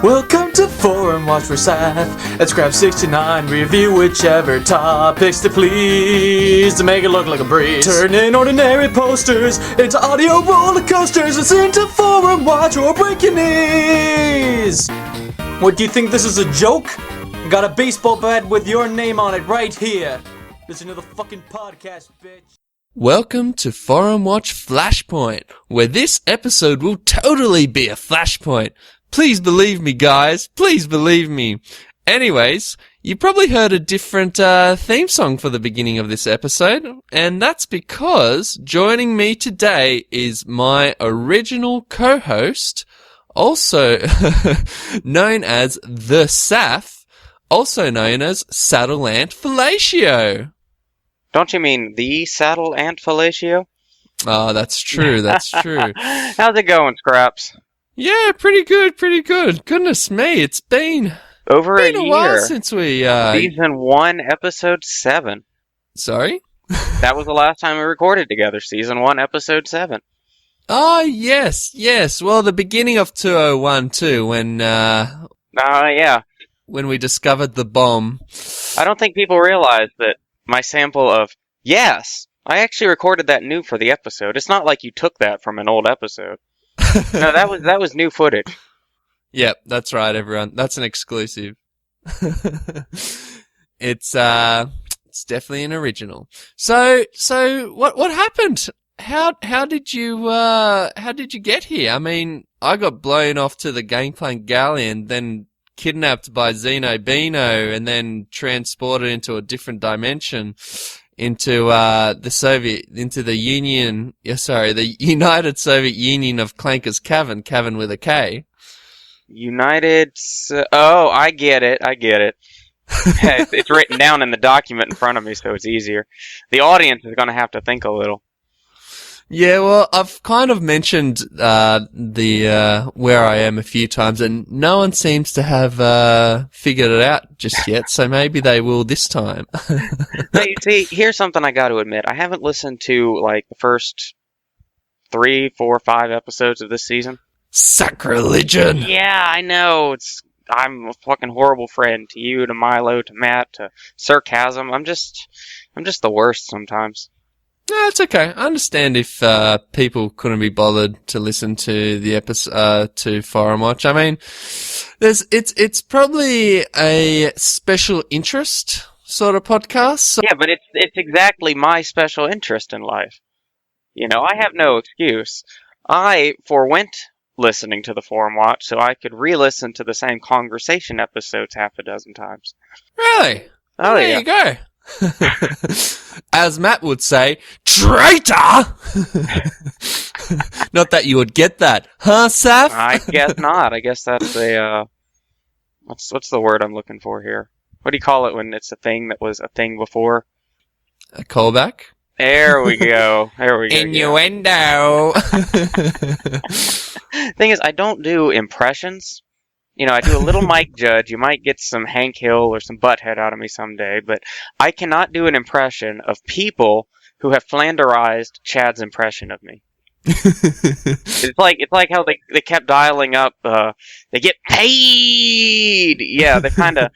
Welcome to Forum Watch for Seth. Let's grab 69, review whichever topics to please to make it look like a breeze. Turning ordinary posters into audio roller coasters. Listen to Forum Watch or break your knees. What, do you think this is a joke? Got a baseball bat with your name on it right here. Listen to the fucking podcast, bitch. Welcome to Forum Watch Flashpoint, where this episode will totally be a flashpoint. Please believe me, guys. Please believe me. Anyways, you probably heard a different theme song for the beginning of this episode, and that's because joining me today is my original co-host, also known as The Saf, also known as Saddle Ant Fellatio. Don't you mean the Saddle Ant Fellatio? Oh, that's true, that's true. How's it going, Scraps? Yeah, pretty good, pretty good. Goodness me, it's been over a while year since we Season 1, Episode 7. Sorry? That was the last time we recorded together. Season 1, Episode 7. Oh, yes. Well, the beginning of 201 too, when Yeah. when we discovered the bomb. I don't think people realize that my sample of yes, I actually recorded that new for the episode. It's not like you took that from an old episode. No, that was new footage. Yep, that's right, everyone. That's an exclusive. It's definitely an original. So what happened? How did you get here? I mean, I got blown off to the Gangplank Galleon, then kidnapped by Zeno Bino, and then transported into a different dimension, into the United Soviet Union of Clanker's Cavern with a K. Oh, I get it. It's written down in the document in front of me, so it's easier. The audience is going to have to think a little. Yeah, well, I've kind of mentioned the where I am a few times, and no one seems to have figured it out just yet. So maybe they will this time. Hey, see, here's something I got to admit. I haven't listened to like the first 3, 4, 5 episodes of this season. Sacrilegion. Yeah, I know. I'm a fucking horrible friend to you, to Milo, to Matt, to Sarcasm. I'm just the worst sometimes. No, it's okay. I understand if people couldn't be bothered to listen to the episode to Forum Watch. I mean, it's probably a special interest sort of podcast. So. Yeah, but it's exactly my special interest in life. You know, I have no excuse. I forwent listening to the Forum Watch so I could re-listen to the same conversation episodes half a dozen times. Really? Oh, there yeah. you go. As Matt would say, traitor! Not that you would get that, huh, Saf? I guess not. I guess that's a, what's the word I'm looking for here? What do you call it when it's a thing that was a thing before? A callback? There we go. Innuendo! Thing is, I don't do impressions. You know, I do a little Mike Judge. You might get some Hank Hill or some Butthead out of me someday, but I cannot do an impression of people who have Flanderized Chad's impression of me. It's like how they kept dialing up. They get paid. Yeah, they kind of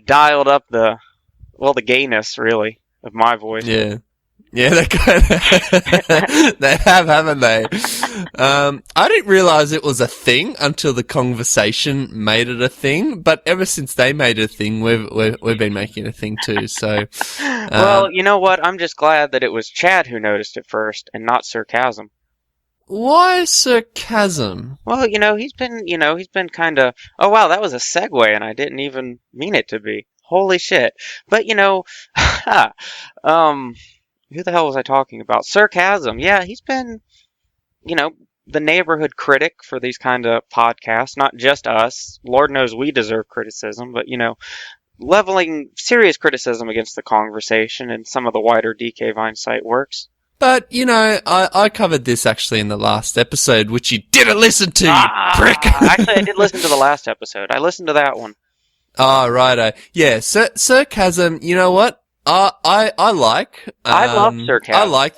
dialed up the gayness really of my voice. Yeah, they kind of they have, haven't they? I didn't realize it was a thing until the conversation made it a thing. But ever since they made it a thing, we've been making it a thing too. So, well, you know what? I'm just glad that it was Chad who noticed it first, and not Sarcasm. Why Sarcasm? Well, he's been kind of. Oh wow, that was a segue, and I didn't even mean it to be. Holy shit! But who the hell was I talking about? Sarcasm. Yeah, he's been, the neighborhood critic for these kind of podcasts. Not just us. Lord knows we deserve criticism, but, leveling serious criticism against the conversation and some of the wider DK Vine site works. But, I covered this actually in the last episode, which you didn't listen to, you prick! Actually, I did listen to the last episode. I listened to that one. Oh, righto. Yeah, Sarcasm, you know what? I like. I love Sarcasm. I like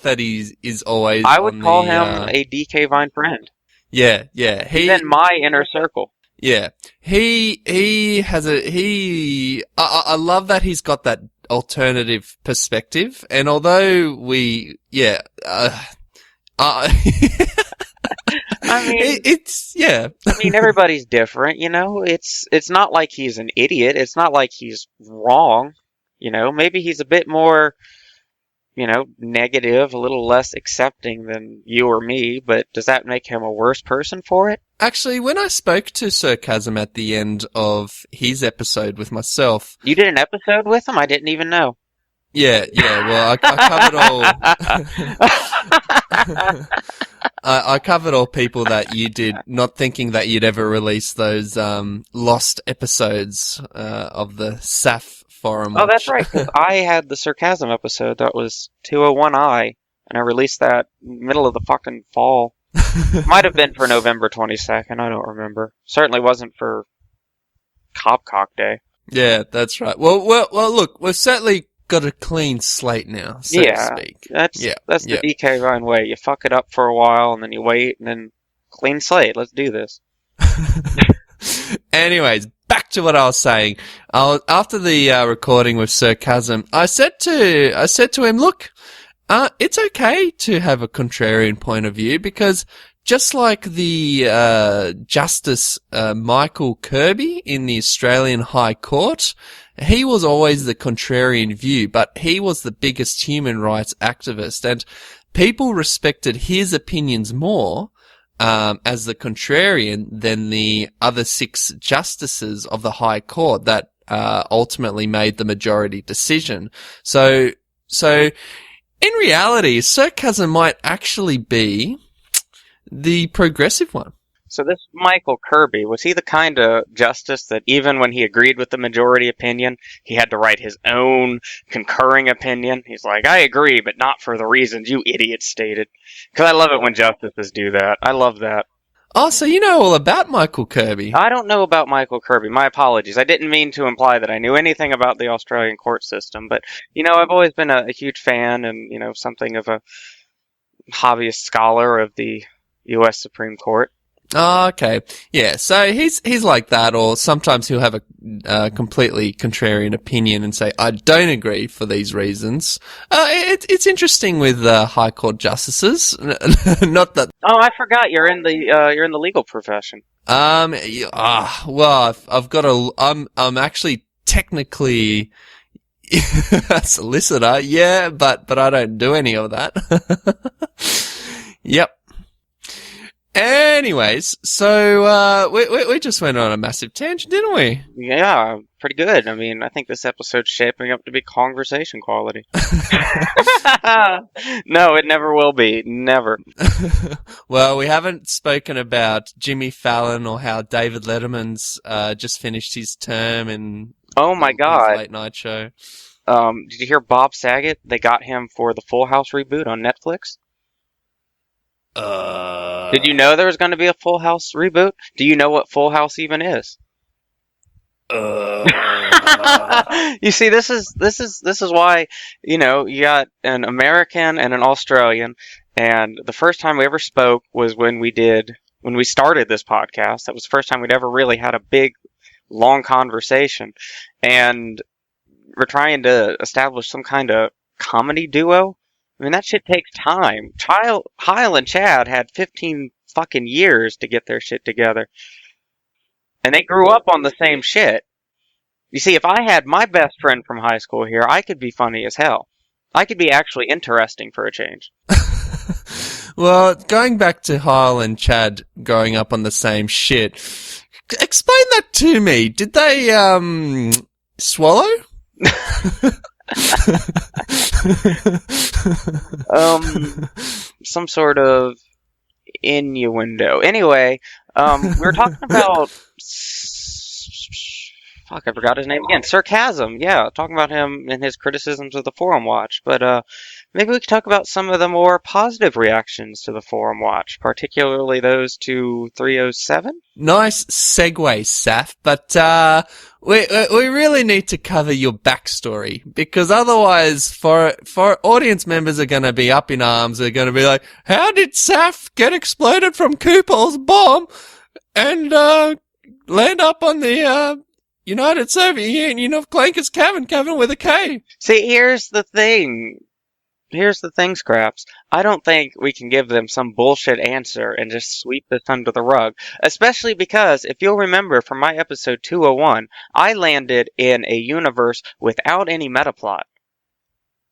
that he is always. I would call him a DK Vine friend. Yeah. He's in my inner circle. Yeah. He has I love that he's got that alternative perspective, and although I mean, everybody's different, you know? It's not like he's an idiot. It's not like he's wrong, you know? Maybe he's a bit more, you know, negative, a little less accepting than you or me, but does that make him a worse person for it? Actually, when I spoke to Sarcasm at the end of his episode with myself... You did an episode with him? I didn't even know. Yeah, well, I covered all... I covered all people that you did, not thinking that you'd ever release those lost episodes of the SAF forum. Oh, that's right, 'cause I had the Sarcasm episode that was 201I, and I released that middle of the fucking fall. Might have been for November 22nd, I don't remember. Certainly wasn't for Copcock Day. Yeah, that's right. Well, look, we've certainly got a clean slate now, so to speak. That's the DK Ryan way. You fuck it up for a while, and then you wait, and then clean slate. Let's do this. Anyways, back to what I was saying. After the recording with Sarcasm, I said to him, look, it's okay to have a contrarian point of view, because just like the Justice Michael Kirby in the Australian High Court, he was always the contrarian view, but he was the biggest human rights activist, and people respected his opinions more as the contrarian than the other 6 justices of the High Court that ultimately made the majority decision. So in reality, Sarcasm might actually be the progressive one. So this Michael Kirby, was he the kind of justice that even when he agreed with the majority opinion, he had to write his own concurring opinion? He's like, I agree, but not for the reasons you idiots stated. Because I love it when justices do that. I love that. Oh, so you know all about Michael Kirby. I don't know about Michael Kirby. My apologies. I didn't mean to imply that I knew anything about the Australian court system. But, you know, I've always been a huge fan and, you know, something of a hobbyist scholar of the U.S. Supreme Court. Oh, okay. Yeah, so he's like that, or sometimes he'll have a completely contrarian opinion and say, I don't agree for these reasons. It's interesting with High Court justices. Not that... Oh, I forgot you're in the legal profession. Well, I've got I'm actually technically a solicitor, yeah, but I don't do any of that. Yep. Anyways, so we just went on a massive tangent, didn't we? Yeah, pretty good. I mean, I think this episode's shaping up to be conversation quality. No, it never will be. Never. Well, we haven't spoken about Jimmy Fallon or how David Letterman's just finished his term in oh my God, late night show. Did you hear Bob Saget? They got him for the Full House reboot on Netflix. Did you know there was going to be a Full House reboot? Do you know what Full House even is? You see, this is why, you know, you got an American and an Australian, and the first time we ever spoke was when we started this podcast. That was the first time we'd ever really had a big, long conversation, and we're trying to establish some kind of comedy duo. I mean, that shit takes time. Kyle and Chad had 15 fucking years to get their shit together. And they grew up on the same shit. You see, if I had my best friend from high school here, I could be funny as hell. I could be actually interesting for a change. Well, going back to Kyle and Chad growing up on the same shit, explain that to me. Did they, swallow? Some sort of innuendo. Anyway, we were talking about fuck, I forgot his name again. Sarcasm, yeah, talking about him and his criticisms of the Forum Watch. But maybe we could talk about some of the more positive reactions to the Forum Watch, particularly those to 307. Nice segue, Saf, but we really need to cover your backstory, because otherwise for audience members are going to be up in arms. They're going to be like, how did Saf get exploded from Kupol's bomb and land up on the United Soviet Union of Clankers Cavern with a K. See, here's the thing. Here's the thing, Scraps. I don't think we can give them some bullshit answer and just sweep this under the rug. Especially because, if you'll remember from my episode 201, I landed in a universe without any metaplot.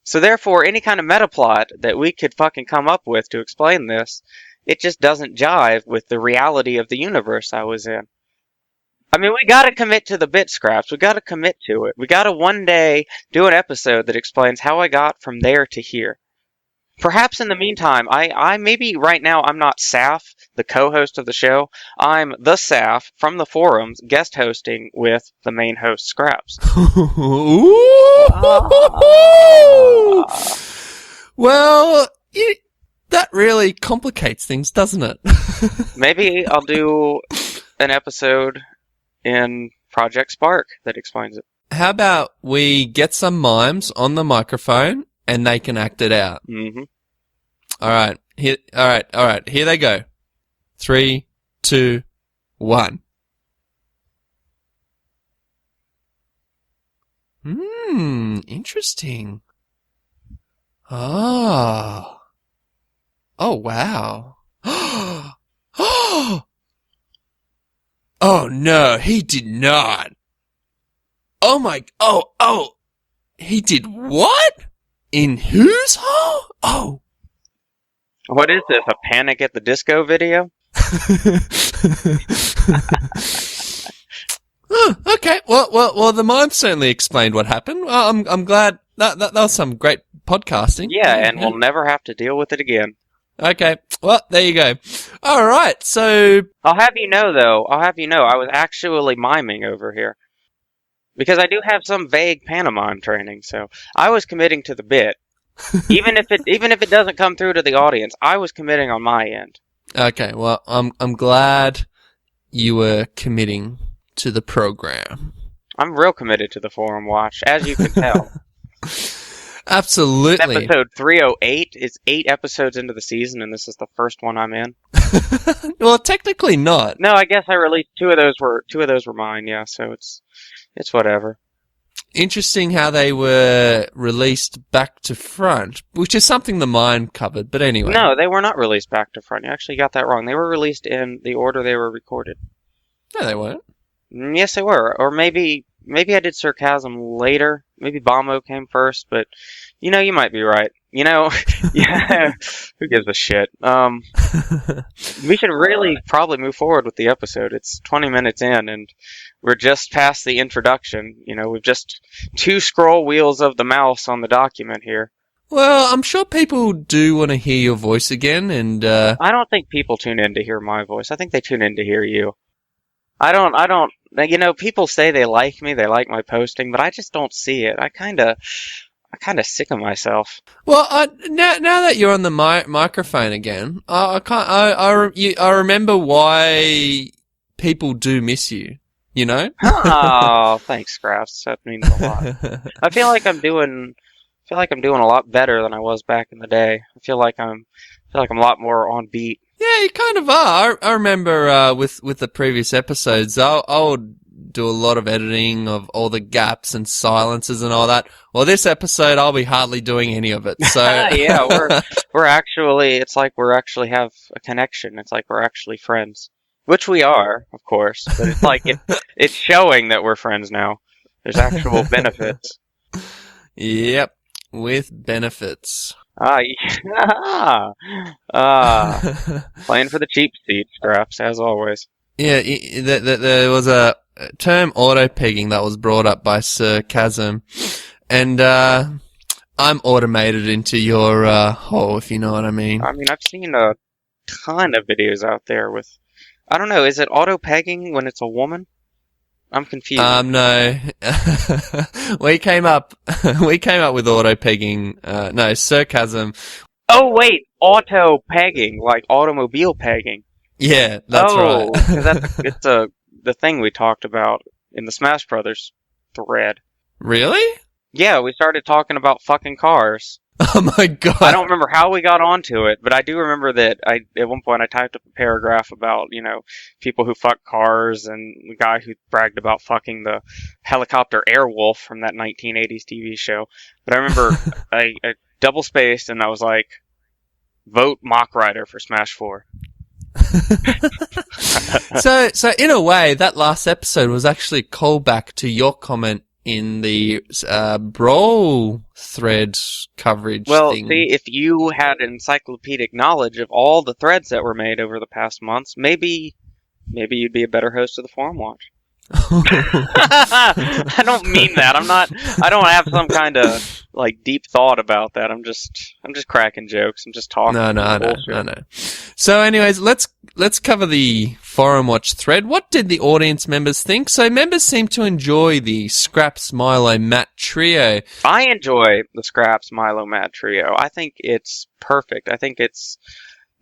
So therefore, any kind of metaplot that we could fucking come up with to explain this, it just doesn't jive with the reality of the universe I was in. I mean, we gotta commit to the bit, Scraps. We gotta commit to it. We gotta one day do an episode that explains how I got from there to here. Perhaps in the meantime, I maybe right now I'm not Saf, the co-host of the show. I'm the Saf from the forums, guest hosting with the main host, Scraps. Well, that really complicates things, doesn't it? Maybe I'll do an episode in Project Spark that explains it. How about we get some mimes on the microphone and they can act it out? Mm-hmm. All right. Here they go. 3, 2, 1. Interesting. Oh. Oh, wow. Oh, no, he did not. Oh, he did what? In whose hole? Oh. What is this, a Panic at the Disco video? Okay. Well, the mime certainly explained what happened. Well, I'm glad that was some great podcasting. Yeah, and we'll never have to deal with it again. Okay. Well, there you go. All right. So I'll have you know, I was actually miming over here. Because I do have some vague pantomime training, so I was committing to the bit. Even if it doesn't come through to the audience, I was committing on my end. Okay. Well, I'm glad you were committing to the program. I'm real committed to the Forum Watch, as you can tell. Absolutely. Episode 308 is 8 episodes into the season, and this is the first one I'm in. Well, technically not. No, I guess I released two of those were mine. Yeah, so it's whatever. Interesting how they were released back to front, which is something the mine covered. But anyway, No, they were not released back to front. You actually got that wrong. They were released in the order they were recorded. no, they weren't. Yes, they were. Or maybe I did Sarcasm later. Maybe Bomo came first, but you might be right. Yeah, who gives a shit? We should really probably move forward with the episode. It's 20 minutes in, and we're just past the introduction. We've just 2 scroll wheels of the mouse on the document here. Well, I'm sure people do want to hear your voice again, and I don't think people tune in to hear my voice. I think they tune in to hear you. I don't. People say they like me, they like my posting, but I just don't see it. I kind of sick of myself. well, now that you're on the microphone again, I remember why people do miss you. Oh, thanks, Scraps. That means a lot. I feel like I'm doing a lot better than I was back in the day. I feel like I'm a lot more on beat. Yeah, you kind of are. I remember with the previous episodes, I would do a lot of editing of all the gaps and silences and all that. Well, this episode, I'll be hardly doing any of it. So Yeah, we're actually. It's like we're actually have a connection. It's like we're actually friends, which we are, of course. But it's like it's showing that we're friends now. There's actual benefits. Yep, with benefits. Yeah. Playing for the cheap seat, Scraps, as always. Yeah, there was a term auto-pegging that was brought up by Sir Chasm, and I'm automated into your hole, if you know what I mean. I mean, I've seen a ton of videos out there with... I don't know, is it auto-pegging when it's a woman? I'm confused. No. we came up with auto-pegging, no, sarcasm. Oh, wait, auto-pegging, like automobile pegging. Yeah, that's right. It's the thing we talked about in the Smash Brothers thread. Really? Yeah, we started talking about fucking cars. Oh my god. I don't remember how we got onto it, but I do remember that at one point I typed up a paragraph about, people who fuck cars and the guy who bragged about fucking the helicopter Airwolf from that 1980s TV show. But I remember I double spaced and I was like, vote Mach Rider for Smash 4. So in a way, that last episode was actually a callback to your comment in the Brawl thread coverage Well, thing. see, if you had encyclopedic knowledge of all the threads that were made over the past months, maybe you'd be a better host of the Forum Watch. I don't mean that. I don't have some kind of deep thought about that. I'm just cracking jokes. I'm just talking. No. So anyways, let's cover the Forum Watch thread. What did the audience members think? So members seem to enjoy the Scraps, Milo, Matt trio. I enjoy the Scraps, Milo, Matt trio. I think it's perfect. I think it's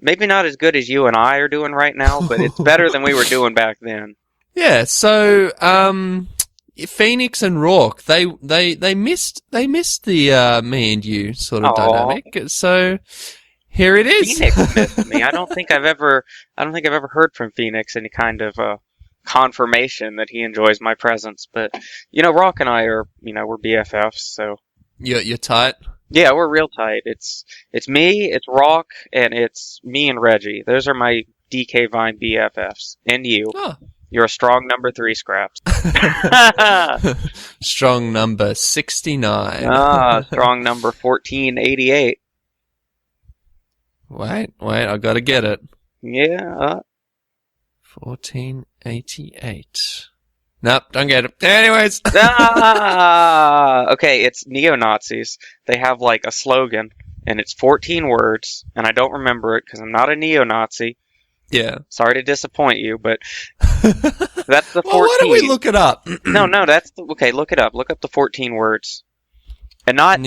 maybe not as good as you and I are doing right now, but it's better than we were doing back then. Yeah, so Phoenix and Rourke, they missed the me and you sort of dynamic. So here it is. Phoenix missed me. I don't think I've ever heard from Phoenix any kind of confirmation that he enjoys my presence. But Rourke and I are we're BFFs, so you're tight. Yeah, we're real tight. It's me, it's Rourke, and it's me and Reggie. Those are my DK Vine BFFs, and you. Oh. You're a strong number 3, Scraps. Strong number 69. Strong number 1488. Wait, I gotta get it. Yeah. 1488. Nope, don't get it. Anyways. Okay, it's neo-Nazis. They have a slogan, and it's 14 words, and I don't remember it because I'm not a neo-Nazi. Yeah. Sorry to disappoint you, but that's the 14. Well, why don't we look it up? No, okay, look it up. Look up the 14 words. And not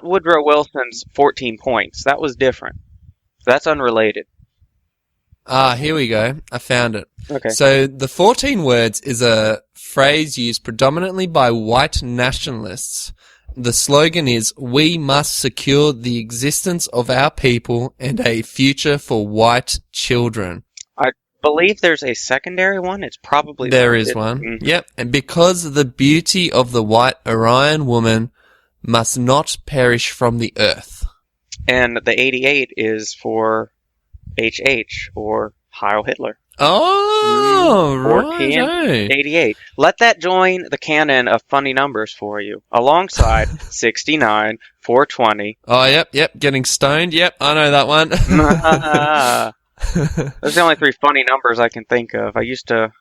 Woodrow Wilson's 14 points. That was different. That's unrelated. Here we go. I found it. Okay. So the 14 words is a phrase used predominantly by white nationalists. The slogan is, "We must secure the existence of our people and a future for white children." I believe there's a secondary one. It's probably... There is one. Mm-hmm. Yep. And because the beauty of the white Aryan woman must not perish from the earth. And the 88 is for HH, or Heil Hitler. Oh, right. 88. Let that join the canon of funny numbers for you, alongside 69, 420. Oh, yep. Getting stoned. Yep, I know that one. Those are the only 3 funny numbers I can think of. I used to...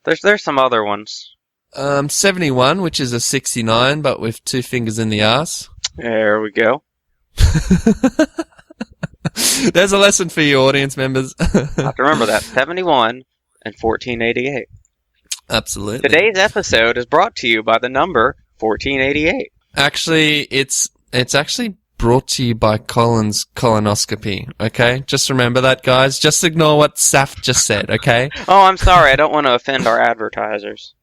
There's some other ones. 71, which is a 69, but with 2 fingers in the ass. There we go. There's a lesson for you, audience members. I have to remember that. 71 and 1488. Absolutely. Today's episode is brought to you by the number 1488. Actually, it's actually brought to you by Colin's colonoscopy, okay? Just remember that, guys. Just ignore what Saf just said, okay? Oh, I'm sorry. I don't want to offend our advertisers.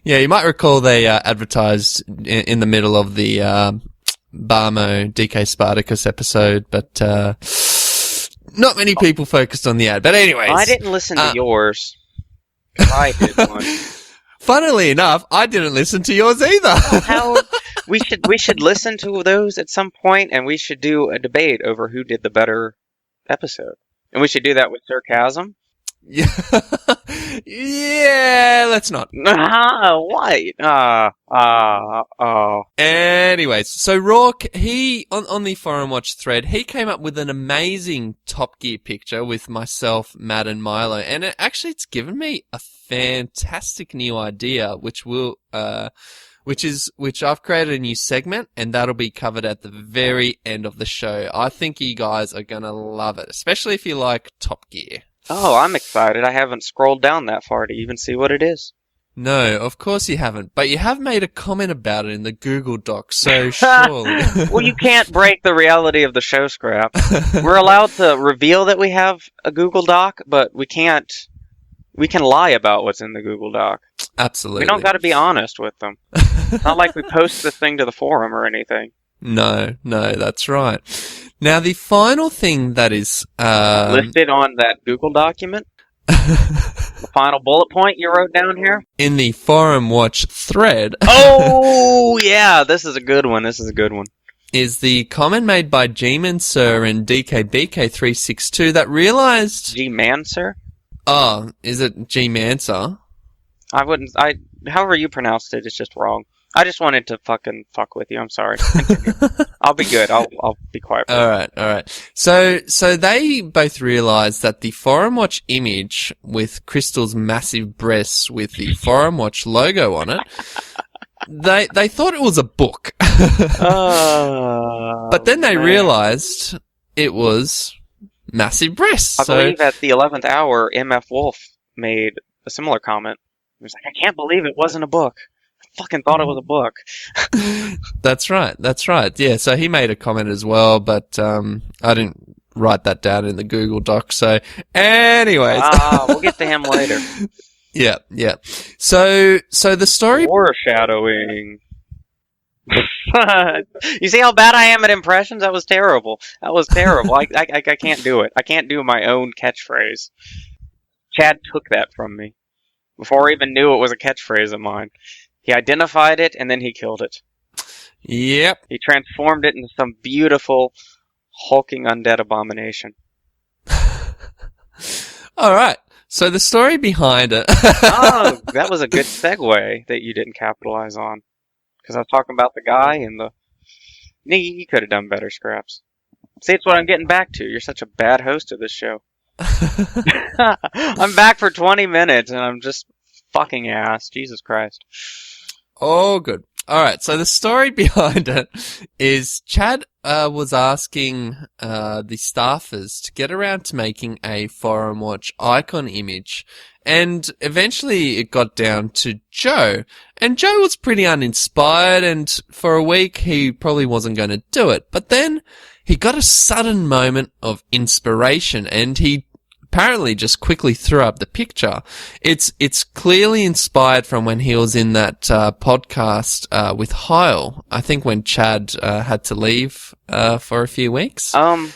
Yeah, you might recall they advertised in the middle of the Barmo DK Spartacus episode, but not many people focused on the ad. But anyways, I didn't listen to yours. I did one. Funnily enough, I didn't listen to yours either. We should listen to those at some point, and we should do a debate over who did the better episode. And we should do that with sarcasm. Yeah, let's not. Why? Anyways, so Rourke, he, on the Forum Watch thread, he came up with an amazing Top Gear picture with myself, Matt, and Milo, and it's given me a fantastic new idea, which I've created a new segment, and that'll be covered at the very end of the show. I think you guys are gonna love it, especially if you like Top Gear. Oh, I'm excited. I haven't scrolled down that far to even see what it is. No, of course you haven't. But you have made a comment about it in the Google Doc, so surely. Well, you can't break the reality of the show, Scrap. We're allowed to reveal that we have a Google Doc, but we can't... We can lie about what's in the Google Doc. Absolutely. We don't got to be honest with them. Not like we post this thing to the forum or anything. No, that's right. Now, the final thing that is Listed on that Google document. The final bullet point you wrote down here. in the Forum Watch thread. Oh yeah, this is a good one. Is the comment made by G-Man Sir and DKBK362 that realized... G-Man, sir? Oh, is it G-Mancer? However you pronounced it, it's just wrong. I just wanted to fucking fuck with you. I'm sorry. I'll be good. I'll be quiet. All right. So they both realized that the Forum Watch image with Crystal's massive breasts with the Forum Watch logo on it, they thought it was a book. But then they realized it was massive breasts. I believe at the 11th hour, MF Wolf made a similar comment. He was like, I can't believe it wasn't a book. I fucking thought it was a book. That's right. Yeah, so he made a comment as well, but I didn't write that down in the Google Doc. So anyways. We'll get to him later. Yeah. So the story... Foreshadowing. You see how bad I am at impressions? That was terrible. I can't do it. I can't do my own catchphrase. Chad took that from me before I even knew it was a catchphrase of mine. He identified it and then he killed it. Yep. He transformed it into some beautiful, hulking undead abomination. All right. So the story behind it. Oh, that was a good segue that you didn't capitalize on. Because I was talking about the guy and the... You could have done better, Scraps. See, it's what I'm getting back to. You're such a bad host of this show. I'm back for 20 minutes and I'm just fucking ass. Jesus Christ. Oh, good. All right. So the story behind it is Chad was asking the staffers to get around to making a Forum Watch icon image. And eventually it got down to Joe. And Joe was pretty uninspired, and for a week he probably wasn't going to do it. But then he got a sudden moment of inspiration, and he apparently just quickly threw up the picture. It's clearly inspired from when he was in that podcast with Heil. I think when Chad had to leave for a few weeks. When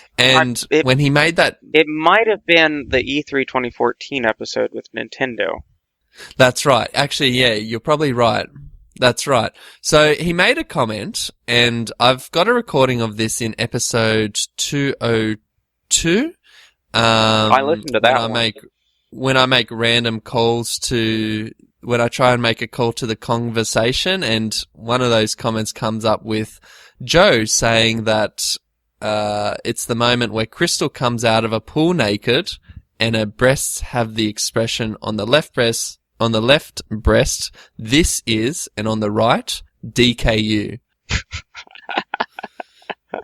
he made that... It might have been the E3 2014 episode with Nintendo. That's right. Actually, yeah, you're probably right. That's right. So he made a comment, and I've got a recording of this in episode 202. I listened to that when I make random calls when I try and make a call to the conversation, and one of those comments comes up with Joe saying that it's the moment where Crystal comes out of a pool naked and her breasts have the expression on the left breast, this is, and on the right, DKU.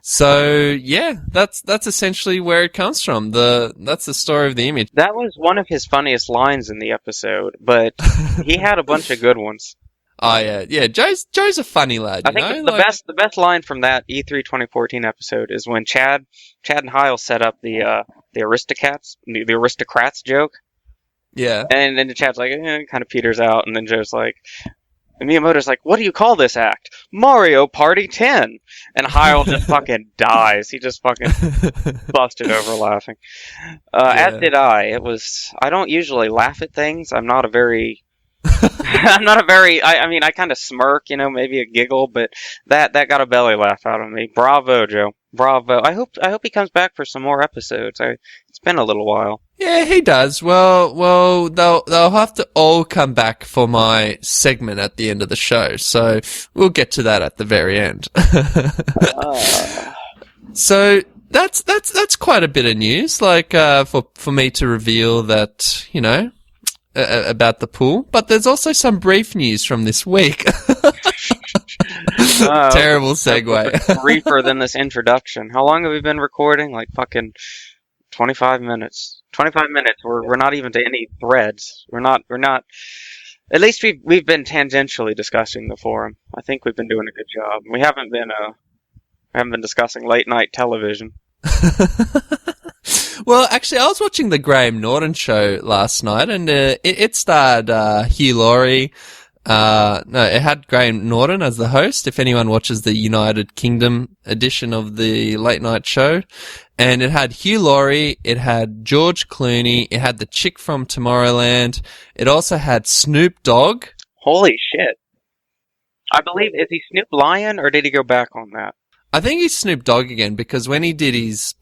So yeah, that's essentially where it comes from. That's the story of the image. That was one of his funniest lines in the episode, but he had a bunch of good ones. Oh yeah. Joe's a funny lad. I think the best line from that E3 2014 episode is when Chad and Heil set up the aristocrats joke. Yeah. And then Chad's like, kind of peters out, and then Joe's like, and Miyamoto's like, what do you call this act? Mario Party 10. And Heil just fucking dies. He just fucking busted over laughing. As did I. I don't usually laugh at things. I kind of smirk, maybe a giggle, but that got a belly laugh out of me. Bravo, Joe. Bravo. I hope he comes back for some more episodes. It's been a little while. Yeah, he does. Well, they'll have to all come back for my segment at the end of the show, so we'll get to that at the very end. So that's quite a bit of news, like for me to reveal that, about the pool. But there's also some brief news from this week. Terrible segue. Briefer than this introduction. How long have we been recording? Like fucking 25 minutes. 25 minutes. We're not even to any threads. We're not. At least we've been tangentially discussing the forum. I think we've been doing a good job. We haven't been discussing late night television. Well, actually, I was watching the Graham Norton show last night, and it starred Hugh Laurie, No, it had Graham Norton as the host, if anyone watches the United Kingdom edition of the late night show. And it had Hugh Laurie, it had George Clooney, it had the chick from Tomorrowland, it also had Snoop Dogg. Holy shit. I believe, is he Snoop Lion, or did he go back on that? I think he's Snoop Dogg again, because when he did his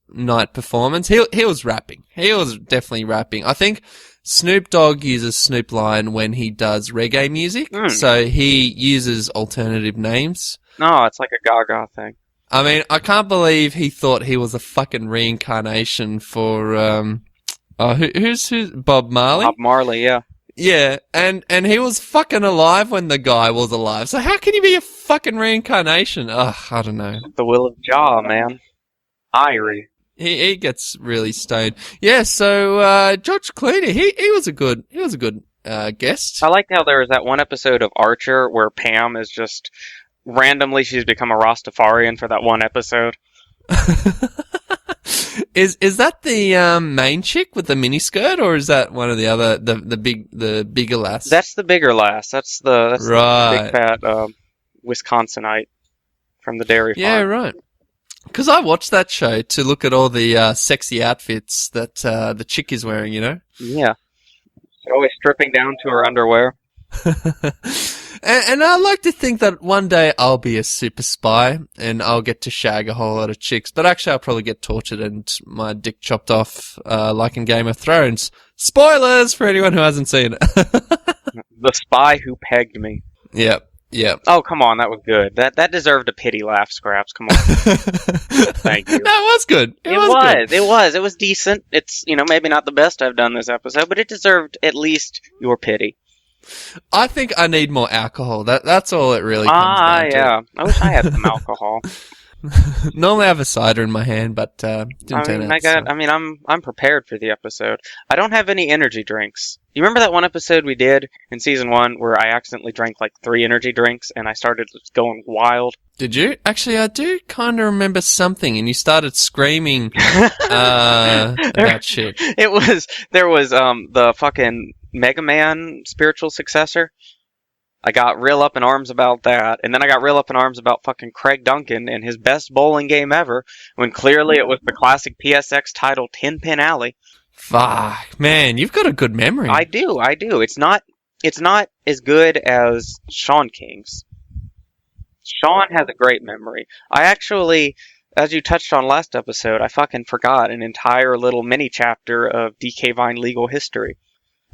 night performance, he was rapping. He was definitely rapping. I think Snoop Dogg uses Snoop Lion when he does reggae music, so he uses alternative names. No, it's like a Gaga thing. I mean, I can't believe he thought he was a fucking reincarnation for, who's Bob Marley? Bob Marley, yeah. Yeah, and he was fucking alive when the guy was alive. So how can he be a fucking reincarnation? Ugh, I don't know. The will of Jah, man. Irie. He gets really stoned. Yeah, so George Clooney, he was a good guest. I liked how there was that one episode of Archer where Pam is just randomly she's become a Rastafarian for that one episode. Is that the main chick with the miniskirt, or is that one of the other the bigger lass? That's the bigger lass. That's the right. big fat Wisconsinite from the dairy farm. Yeah, right. Because I watched that show to look at all the sexy outfits that the chick is wearing, you know? Yeah. She's always stripping down to her underwear. And I like to think that one day I'll be a super spy and I'll get to shag a whole lot of chicks. But actually I'll probably get tortured and my dick chopped off like in Game of Thrones. Spoilers for anyone who hasn't seen it. The spy who pegged me. Yep. Yeah. Oh, come on, that was good. That deserved a pity laugh, Scraps. Come on. Thank you. No, it was good. It was decent. It's, maybe not the best I've done this episode, but it deserved at least your pity. I think I need more alcohol. That's all it really comes down to. Yeah. I wish I had some alcohol. Normally I have a cider in my hand, but didn't turn out. I'm prepared for the episode. I don't have any energy drinks. You remember that one episode we did in season 1 where I accidentally drank like 3 energy drinks and I started going wild? Did you? Actually, I do kind of remember something, and you started screaming about shit. There was the fucking Mega Man spiritual successor. I got real up in arms about that, and then I got real up in arms about fucking Craig Duncan and his best bowling game ever, when clearly it was the classic PSX title 10 Pin Alley. Fuck, man, you've got a good memory. I do. It's not as good as Sean King's. Sean has a great memory. I actually, as you touched on last episode, I fucking forgot an entire little mini chapter of DK Vine legal history.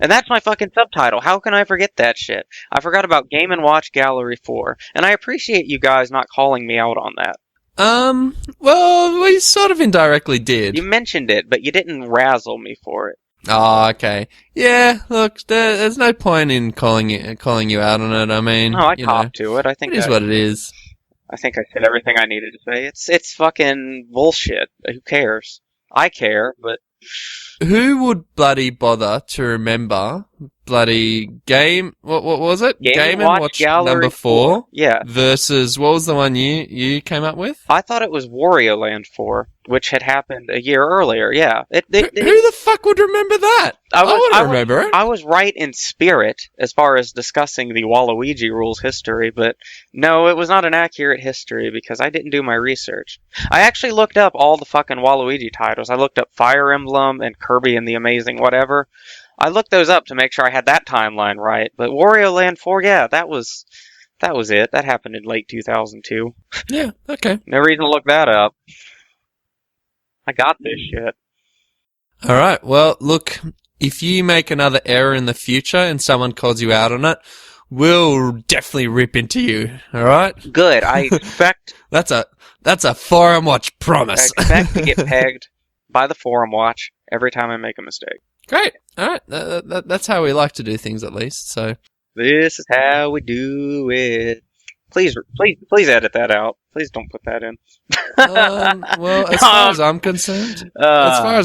And that's my fucking subtitle. How can I forget that shit? I forgot about Game & Watch Gallery 4. And I appreciate you guys not calling me out on that. Well, we sort of indirectly did. You mentioned it, but you didn't razzle me for it. Oh, okay. Yeah, look, there's no point in calling you out on it. I mean, no, I copped to it. I think it is what it is. I think I said everything I needed to say. It's fucking bullshit. Who cares? I care, but who would bloody bother to remember bloody game? What was it? Game and Watch Gallery number 4. Yeah. Versus what was the one you came up with? I thought it was Wario Land 4, which had happened a year earlier. Yeah. Who the fuck would remember that? I wouldn't remember it. I was right in spirit as far as discussing the Waluigi rules history, but no, it was not an accurate history because I didn't do my research. I actually looked up all the fucking Waluigi titles. I looked up Fire Emblem and Kirby and the Amazing Whatever. I looked those up to make sure I had that timeline right, but Wario Land 4, yeah, that was it. That happened in late 2002. Yeah, okay. No reason to look that up. I got this shit. Alright, well, look, if you make another error in the future and someone calls you out on it, we'll definitely rip into you, alright? Good, I expect... That's a Forum Watch promise. I expect to get pegged by the Forum Watch every time I make a mistake. Great. All right. That's how we like to do things, at least. So this is how we do it. Please edit that out. Please don't put that in. Well, as far as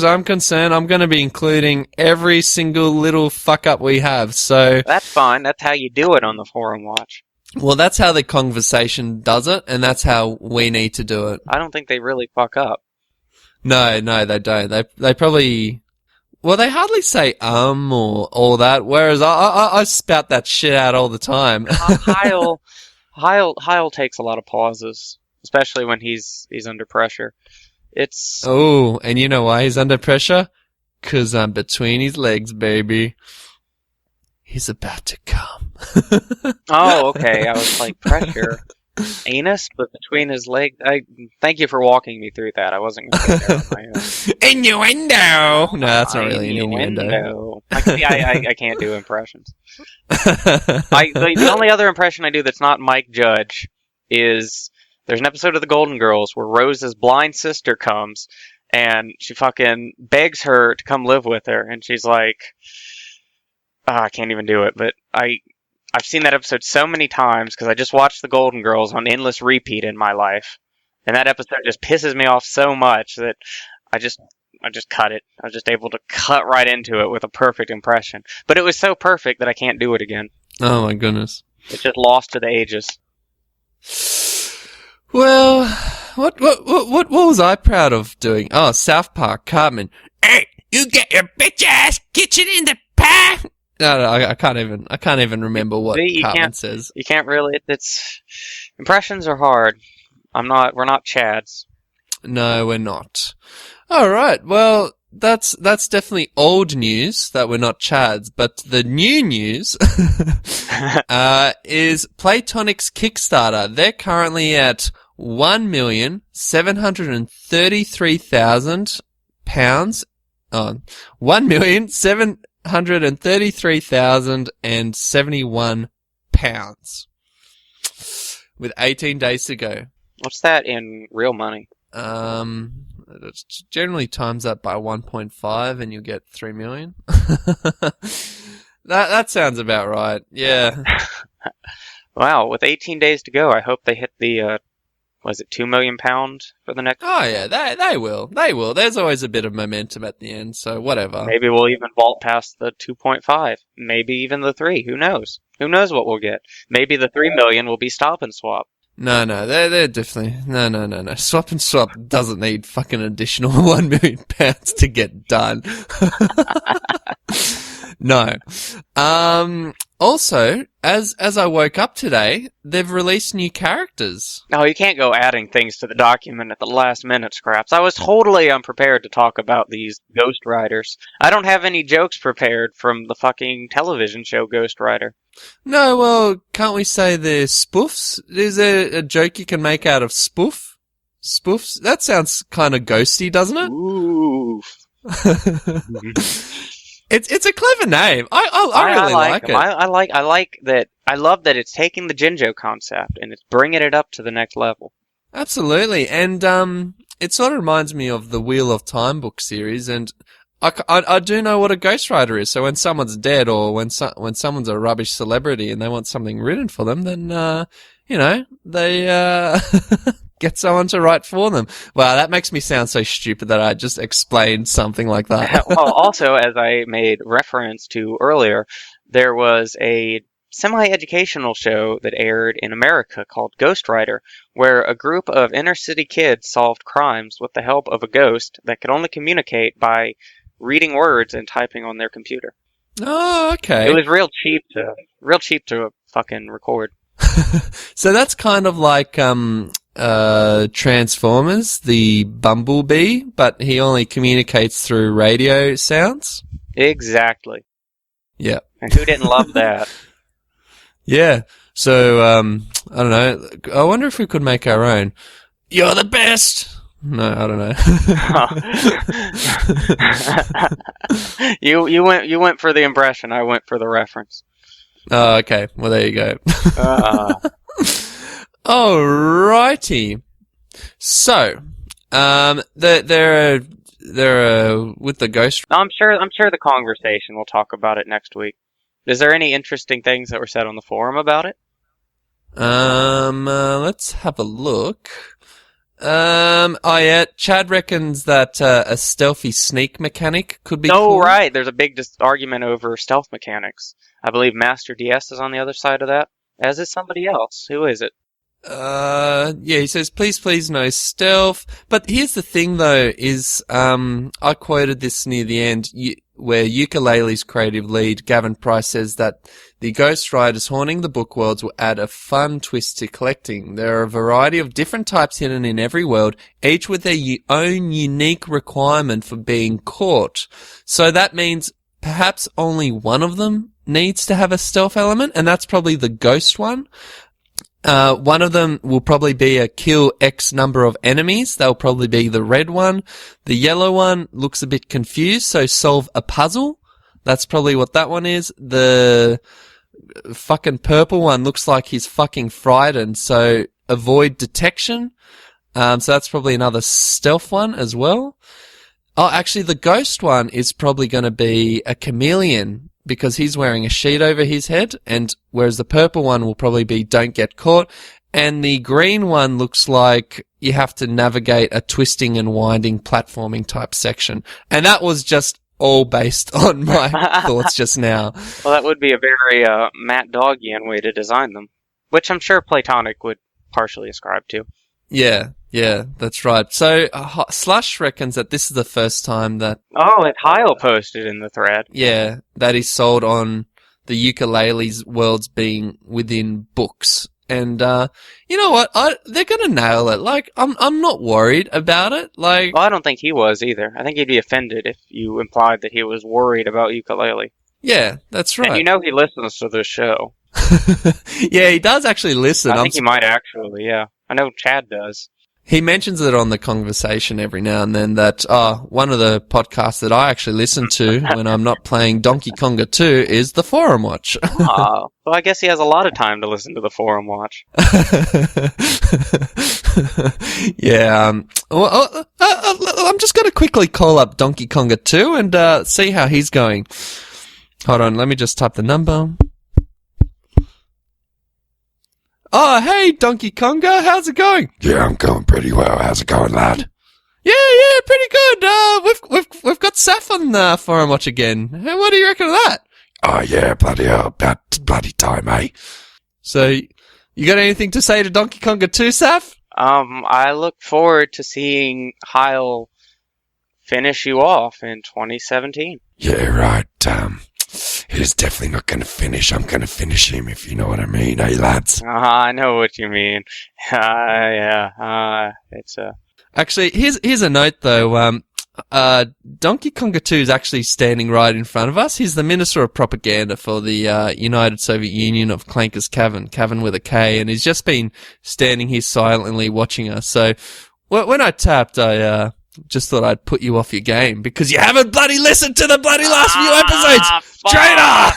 I'm concerned, I'm going to be including every single little fuck up we have. So that's fine. That's how you do it on the Forum Watch. Well, that's how the conversation does it, and that's how we need to do it. I don't think they really fuck up. No, they don't. They probably. Well, they hardly say or all that, whereas I spout that shit out all the time. Heil takes a lot of pauses, especially when he's under pressure. It's Oh, and you know why he's under pressure? 'Cause I'm between his legs, baby. He's about to come. oh, okay. I was like pressure, anus, but between his legs. I thank you for walking me through that. I wasn't going to get there on my own. Innuendo! No, that's not really an innuendo. I can't do impressions. The only other impression I do that's not Mike Judge is there's an episode of The Golden Girls where Rose's blind sister comes and she fucking begs her to come live with her, and she's like, I can't even do it, but I've seen that episode so many times because I just watched The Golden Girls on endless repeat in my life, and that episode just pisses me off so much that I just cut it. I was just able to cut right into it with a perfect impression, but it was so perfect that I can't do it again. Oh my goodness! It's just lost to the ages. Well, what was I proud of doing? Oh, South Park, Cartman. Hey, you get your bitch ass kitchen in the pie. No, I can't even remember what Cartman says. You can't really. It's impressions are hard. We're not Chads. No, we're not. All right. Well, that's definitely old news that we're not Chads. But the new news is Playtonic's Kickstarter. They're currently at £1,733,000. £1,733,071 with 18 days to go. What's that in real money? It's generally times that by 1.5 and you get 3 million. That sounds about right. Yeah. Wow, with 18 days to go, I hope they hit the was it £2 million for the next? Oh yeah, they will. They will. There's always a bit of momentum at the end, so whatever. Maybe we'll even vault past the 2.5. Maybe even the 3. Who knows? Who knows what we'll get? Maybe the 3 million will be Stop and Swap. No, they're definitely no. Swap and Swap doesn't need fucking additional £1 million to get done. No. Also, as I woke up today, they've released new characters. No, you can't go adding things to the document at the last minute, Scraps. I was totally unprepared to talk about these Ghost Riders. I don't have any jokes prepared from the fucking television show Ghost Rider. No, well, can't we say they're spoofs? Is there a joke you can make out of spoof? Spoofs? That sounds kind of ghosty, doesn't it? Ooh. It's a clever name. I really like it. I like that. I love that it's taking the Jinjo concept and it's bringing it up to the next level. Absolutely, and it sort of reminds me of the Wheel of Time book series, and I do know what a Ghost Rider is. So when someone's dead or when someone's a rubbish celebrity and they want something written for them, then they get someone to write for them. Wow, that makes me sound so stupid that I just explained something like that. Well, also, as I made reference to earlier, there was a semi-educational show that aired in America called Ghost Rider, where a group of inner-city kids solved crimes with the help of a ghost that could only communicate by reading words and typing on their computer. Oh, okay. It was real cheap to fucking record. So that's kind of like Transformers, the Bumblebee, but he only communicates through radio sounds? Exactly. Yeah. And who didn't love that? Yeah. So, I don't know. I wonder if we could make our own. You're the best! No, I don't know. You went for the impression. I went for the reference. Oh, okay. Well, there you go. Alrighty. So, they're with the ghost. I'm sure the conversation will talk about it next week. Is there any interesting things that were said on the forum about it? Let's have a look. Oh yeah, Chad reckons that a stealthy sneak mechanic could be cool. Right. There's a big argument over stealth mechanics. I believe Master DS is on the other side of that, as is somebody else. Who is it? Yeah, he says, please no stealth. But here's the thing though, is, I quoted this near the end, where Ukulele's creative lead, Gavin Price, says that the Ghost Riders haunting the book worlds will add a fun twist to collecting. There are a variety of different types hidden in every world, each with their own unique requirement for being caught. So that means perhaps only one of them needs to have a stealth element, and that's probably the ghost one. One of them will probably be a kill X number of enemies. They'll probably be the red one. The yellow one looks a bit confused, so solve a puzzle. That's probably what that one is. The fucking purple one looks like he's fucking frightened, so avoid detection. So that's probably another stealth one as well. Oh, actually, the ghost one is probably going to be a chameleon, because he's wearing a sheet over his head, and whereas the purple one will probably be don't get caught, and the green one looks like you have to navigate a twisting and winding platforming type section. And that was just all based on my thoughts just now. Well, that would be a very Matt Doggian way to design them, which I'm sure Platonic would partially ascribe to. Yeah, that's right. So Slush reckons that this is the first time that... Oh, and Kyle posted in the thread. Yeah, that is sold on the Ukulele's worlds being within books. And, you know what? They're gonna nail it. Like, I'm not worried about it. Like... Well, I don't think he was either. I think he'd be offended if you implied that he was worried about Ukulele. Yeah, that's right. And you know he listens to this show. Yeah, he does actually listen. I think he might actually, yeah. I know Chad does. He mentions it on the conversation every now and then that, one of the podcasts that I actually listen to when I'm not playing Donkey Konga 2 is the Forum Watch. Well, I guess he has a lot of time to listen to the Forum Watch. Yeah, I'm just going to quickly call up Donkey Konga 2 and see how he's going. Hold on, let me just type the number. Oh, hey, Donkey Konga, how's it going? Yeah, I'm going pretty well. How's it going, lad? Yeah, pretty good. We've got Saf on Forum Watch again. What do you reckon of that? Oh, yeah, bloody hell. About bloody time, eh? So, you got anything to say to Donkey Konga 2, Saf? I look forward to seeing Heil finish you off in 2017. Yeah, right. He's definitely not going to finish. I'm going to finish him, if you know what I mean, eh, lads? I know what you mean. Yeah, it's a... Actually, here's a note, though. Donkey Konga 2 is actually standing right in front of us. He's the Minister of Propaganda for the United Soviet Union of Clanker's Cavern with a K, and he's just been standing here silently watching us. So when I tapped, I just thought I'd put you off your game because you haven't bloody listened to the bloody last few episodes. Traitor!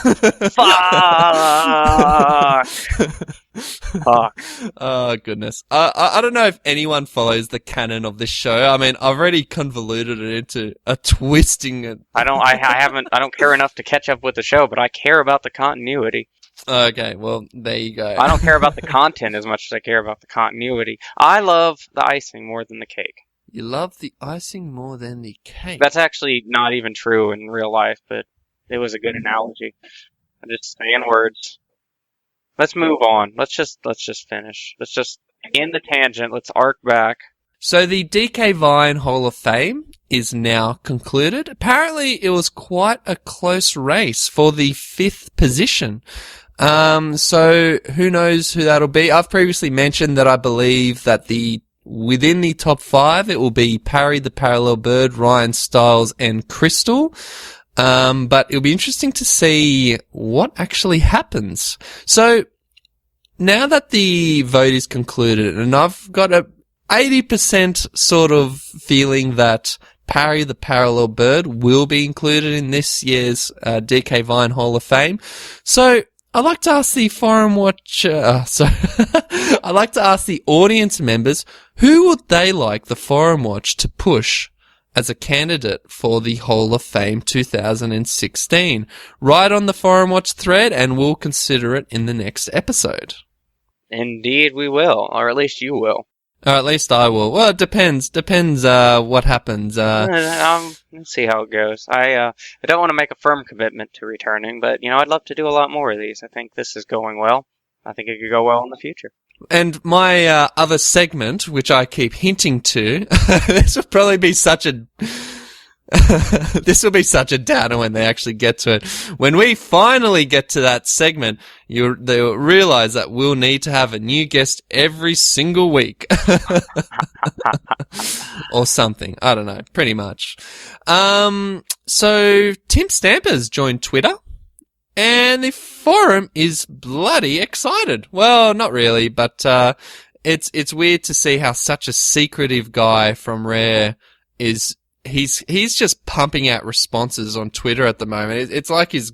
Fuck. Oh, goodness. I don't know if anyone follows the canon of this show. I mean, I've already convoluted it into a twisting. I don't care enough to catch up with the show, but I care about the continuity. Okay, well, there you go. I don't care about the content as much as I care about the continuity. I love the icing more than the cake. You love the icing more than the cake. That's actually not even true in real life, but it was a good analogy. I'm just saying words. Let's move on. Let's just finish. Let's just end the tangent. Let's arc back. So the DK Vine Hall of Fame is now concluded. Apparently, it was quite a close race for the 5th position. So who knows who that'll be? I've previously mentioned that I believe that within the top 5, it will be Parry the Parallel Bird, Ryan Stiles, and Crystal. But it'll be interesting to see what actually happens. So, now that the vote is concluded, and I've got a 80% sort of feeling that Parry the Parallel Bird will be included in this year's DK Vine Hall of Fame. So, I'd like to ask the Forum Watch, I'd like to ask the audience members, who would they like the Forum Watch to push as a candidate for the Hall of Fame 2016? Write on the Forum Watch thread and we'll consider it in the next episode. Indeed we will, or at least you will. Or at least I will. Well, it depends what happens. Let's see how it goes. I don't want to make a firm commitment to returning, but, I'd love to do a lot more of these. I think this is going well. I think it could go well in the future. And my other segment, which I keep hinting to, this will probably be such a this will be such a downer when they actually get to it. When we finally get to that segment, they'll realize that we'll need to have a new guest every single week. Or something. I don't know. Pretty much. So Tim Stamper's joined Twitter. And the forum is bloody excited. Well, not really, but it's weird to see how such a secretive guy from Rare is. He's just pumping out responses on Twitter at the moment. It's like he's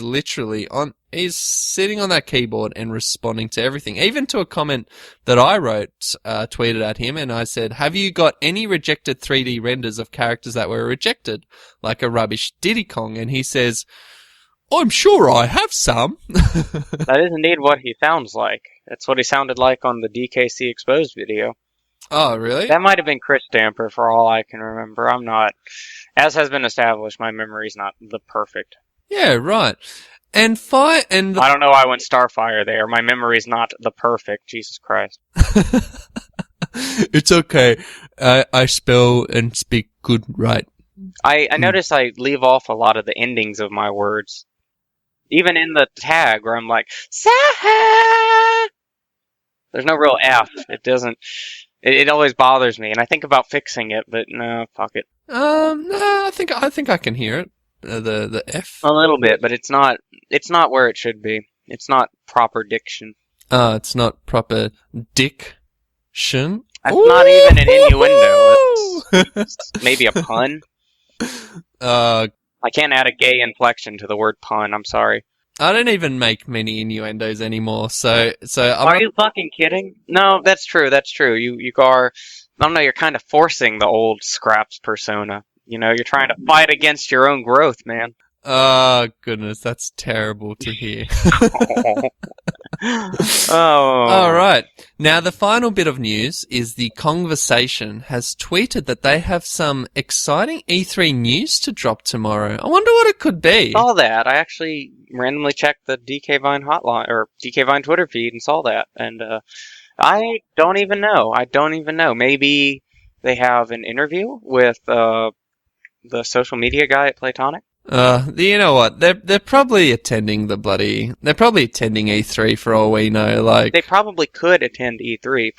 literally he's sitting on that keyboard and responding to everything, even to a comment that I wrote, tweeted at him, and I said, "Have you got any rejected 3D renders of characters that were rejected, like a rubbish Diddy Kong?" And he says, "I'm sure I have some." That is indeed what he sounds like. That's what he sounded like on the DKC Exposed video. Oh, really? That might have been Chris Stamper, for all I can remember. I'm not, as has been established, my memory's not the perfect. Yeah, right. And I don't know why I went Starfire there. My memory's not the perfect. Jesus Christ. It's okay. I spell and speak good, right? I notice I leave off a lot of the endings of my words. Even in the tag where I'm like, Saha! There's no real F. It doesn't. It always bothers me, and I think about fixing it, but no, fuck it. No, I think I can hear it. The F. A little bit, but it's not where it should be. It's not proper diction. It's not proper diction. That's not even an innuendo. It's maybe a pun. I can't add a gay inflection to the word pun. I'm sorry. I don't even make many innuendos anymore, so Are you fucking kidding? No, that's true. That's true. You are. I don't know. You're kind of forcing the old Scraps persona. You know, you're trying to fight against your own growth, man. Oh, goodness, that's terrible to hear. Oh. All right. Now, the final bit of news is the Conversation has tweeted that they have some exciting E3 news to drop tomorrow. I wonder what it could be. Saw that. I actually randomly checked the DK Vine hotline or DK Vine Twitter feed and saw that, and I don't even know. Maybe they have an interview with the social media guy at Platonic. You know what? They're probably attending they're probably attending E3 for all we know. Like, they probably could attend E3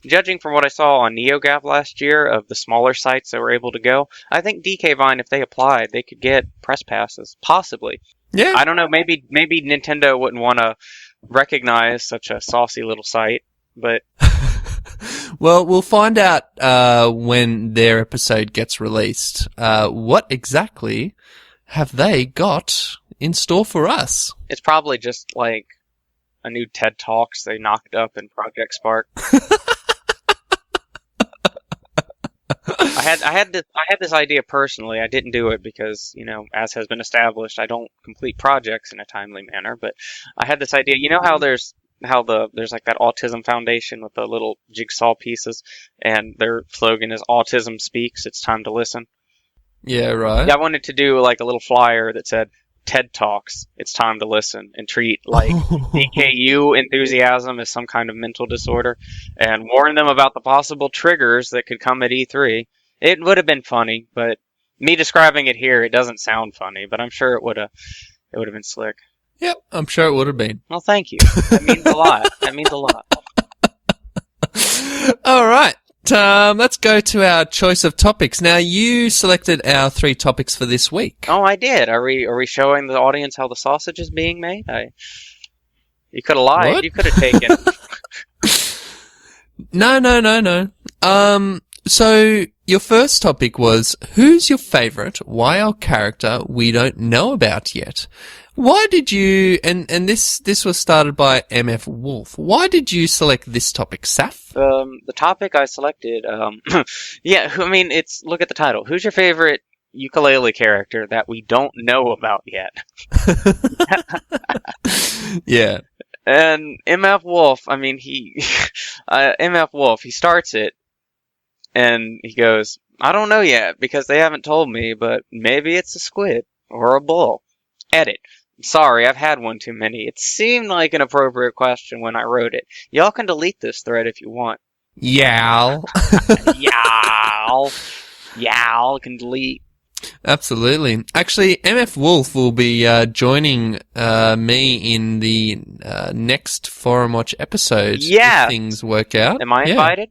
judging from what I saw on NeoGAF last year of the smaller sites that were able to go. I think DK Vine, if they applied, they could get press passes, possibly. Yeah. I don't know. Maybe Nintendo wouldn't want to recognize such a saucy little site, but. Well, we'll find out when their episode gets released. What exactly have they got in store for us? It's probably just like a new TED Talks they knocked up in Project Spark. I had this idea personally. I didn't do it because, you know, as has been established, I don't complete projects in a timely manner. But I had this idea. You know how there's like that Autism Foundation with the little jigsaw pieces, and their slogan is "Autism speaks. It's time to listen." Yeah, right. Yeah, I wanted to do like a little flyer that said TED Talks, it's time to listen, and treat like DKU enthusiasm as some kind of mental disorder, and warn them about the possible triggers that could come at E3. It would have been funny, but me describing it here, it doesn't sound funny, but I'm sure it would have been slick. Yep, I'm sure it would have been. Well, thank you. That means a lot. That means a lot. All right. Let's go to our choice of topics. Now, you selected our 3 topics for this week. Oh, I did. Are we showing the audience how the sausage is being made? You could have lied. What? You could have taken. No. So your first topic was, who's your favorite YL character we don't know about yet? Why did you, and this was started by MF Wolf. Why did you select this topic, Saf? The topic I selected, yeah, I mean, look at the title. Who's your favorite ukulele character that we don't know about yet? Yeah. And MF Wolf, I mean, MF Wolf, he starts it, and he goes, I don't know yet, because they haven't told me, but maybe it's a squid, or a bull. Edit. Sorry, I've had one too many. It seemed like an appropriate question when I wrote it. Y'all can delete this thread if you want. Yow. Y'all can delete. Absolutely. Actually, MF Wolf will be joining me in the next Forum Watch episode. Yeah. If things work out. Am I invited?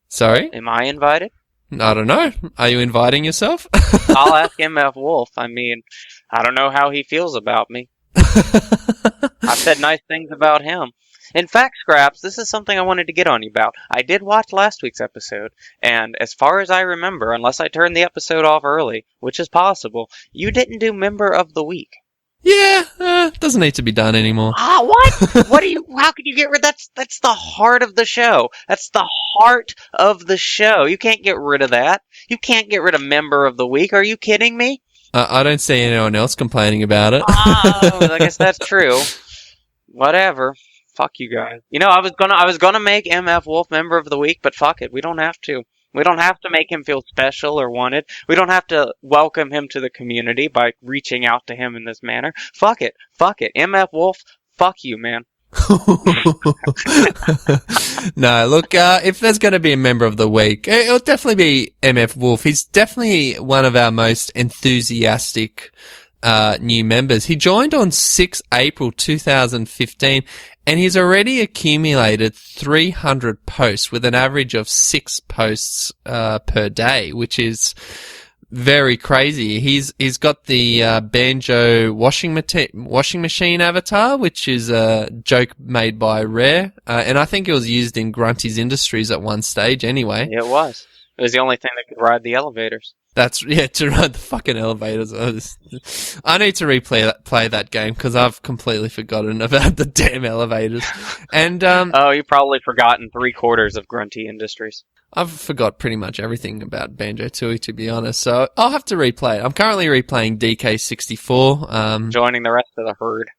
Sorry? Am I invited? I don't know. Are you inviting yourself? I'll ask MF Wolf. I mean, I don't know how he feels about me. I've said nice things about him. In fact, Scraps, this is something I wanted to get on you about. I did watch last week's episode, and as far as I remember, unless I turned the episode off early, which is possible, you didn't do Member of the Week. Yeah, doesn't need to be done anymore. What? What do you? How could you get rid? That's the heart of the show. That's the heart of the show. You can't get rid of that. You can't get rid of Member of the Week. Are you kidding me? I don't see anyone else complaining about it. Oh, I guess that's true. Whatever. Fuck you guys. You know, I was gonna make MF Wolf Member of the Week, but fuck it. We don't have to. We don't have to make him feel special or wanted. We don't have to welcome him to the community by reaching out to him in this manner. Fuck it. Fuck it. MF Wolf, fuck you, man. No, look, if there's going to be a Member of the Week, it'll definitely be MF Wolf. He's definitely one of our most enthusiastic new members. He joined on 6 April 2015, and he's already accumulated 300 posts with an average of 6 posts per day, which is very crazy. He's got the Banjo washing machine avatar, which is a joke made by Rare, and I think it was used in Grunty's Industries at one stage anyway. It was. It was the only thing that could ride the elevators. To ride the fucking elevators. I need to play that game because I've completely forgotten about the damn elevators. And you've probably forgotten 3/4 of Grunty Industries. I've forgot pretty much everything about Banjo-Tooie, to be honest. So I'll have to replay it. I'm currently replaying DK64. Joining the rest of the herd.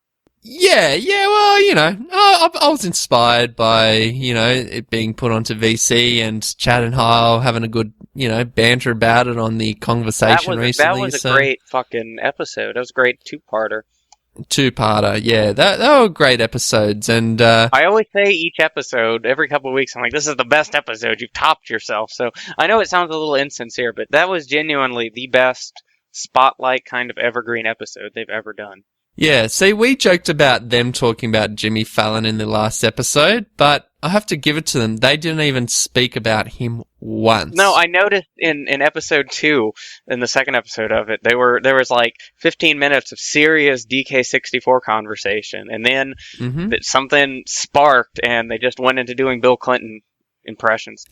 Yeah, well, you know, I was inspired by, you know, it being put onto VC and Chad and Hyle having a good, you know, banter about it on the conversation recently. That was a great fucking episode. That was a great two-parter. Two-parter, yeah. That were great episodes, and I always say each episode, every couple of weeks, I'm like, this is the best episode. You've topped yourself. So I know it sounds a little insincere, but that was genuinely the best spotlight kind of evergreen episode they've ever done. Yeah, see, we joked about them talking about Jimmy Fallon in the last episode, but I have to give it to them. They didn't even speak about him once. No, I noticed in episode 2, in the second episode of it, there was like 15 minutes of serious DK64 conversation, and then something sparked, and they just went into doing Bill Clinton impressions.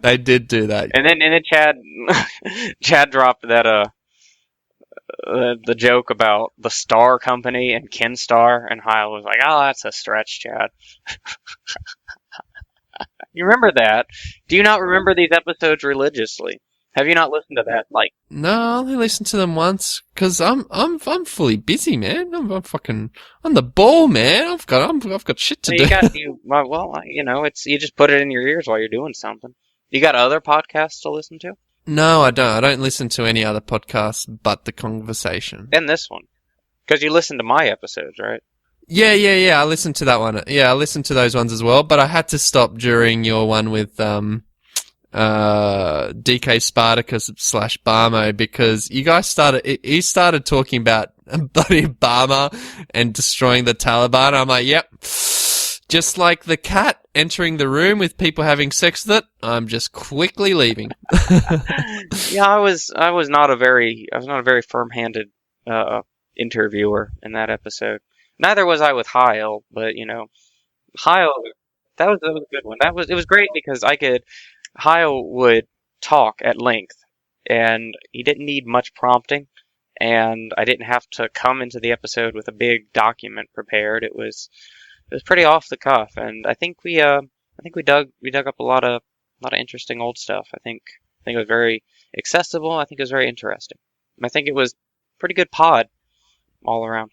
They did do that. And then Chad dropped that the joke about the Star Company and Ken Starr, and Hyle was like, "Oh, that's a stretch, Chad." You remember that? Do you not remember these episodes religiously? Have you not listened to that? Like, no, I only listened to them once because I'm fully busy, man. I'm on the ball, man. I've got shit to do. You just put it in your ears while you're doing something. You got other podcasts to listen to? No, I don't. I don't listen to any other podcasts but The Conversation. And this one. Because you listen to my episodes, right? Yeah. I listened to that one. Yeah, I listened to those ones as well, but I had to stop during your one with DK Spartacus / Barmo because you guys started talking about bloody Barma and destroying the Taliban. I'm like, yep. Just like the cat entering the room with people having sex with it, I'm just quickly leaving. Yeah, I was not a very firm-handed interviewer in that episode. Neither was I with Hyle, but you know, Hyle, that was a good one. It was great because Hyle would talk at length, and he didn't need much prompting, and I didn't have to come into the episode with a big document prepared. It was pretty off the cuff, and I think we dug up a lot of interesting old stuff. I think it was very accessible. I think it was very interesting. I think it was pretty good pod all around.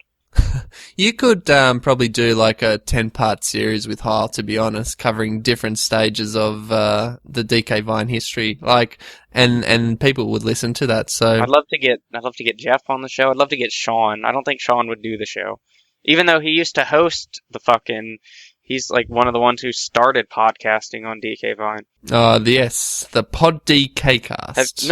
You could probably do like a 10-part series with Heil, to be honest, covering different stages of the DK Vine history. Like, and people would listen to that. So I'd love to get Jeff on the show. I'd love to get Sean. I don't think Sean would do the show, even though he used to host the fucking. He's like one of the ones who started podcasting on DK Vine. Yes, the Pod DK Cast.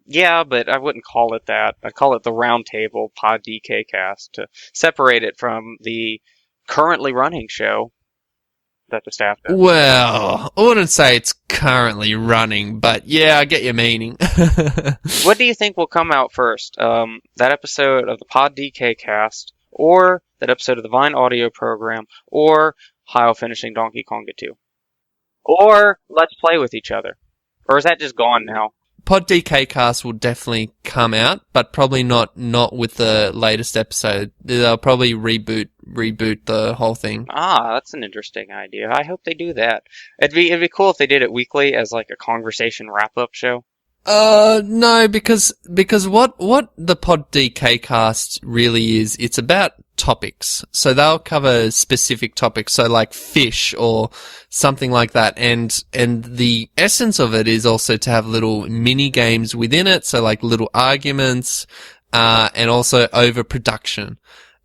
Yeah, but I wouldn't call it that. I'd call it the Roundtable Pod DK Cast to separate it from the currently running show that the staff does. Well, I wouldn't say it's currently running, but yeah, I get your meaning. What do you think will come out first? That episode of the Pod DK Cast, or that episode of the Vine audio program, or Heil finishing Donkey Konga 2? Or Let's Play with each other? Or is that just gone now? Pod DK Cast will definitely come out, but probably not with the latest episode. They'll probably reboot the whole thing. Ah, that's an interesting idea. I hope they do that. It'd be cool if they did it weekly as like a conversation wrap-up show. No, because what the Pod DK Cast really is, it's about topics. So they'll cover specific topics, so like fish or something like that. And the essence of it is also to have little mini games within it, so like little arguments, and also overproduction.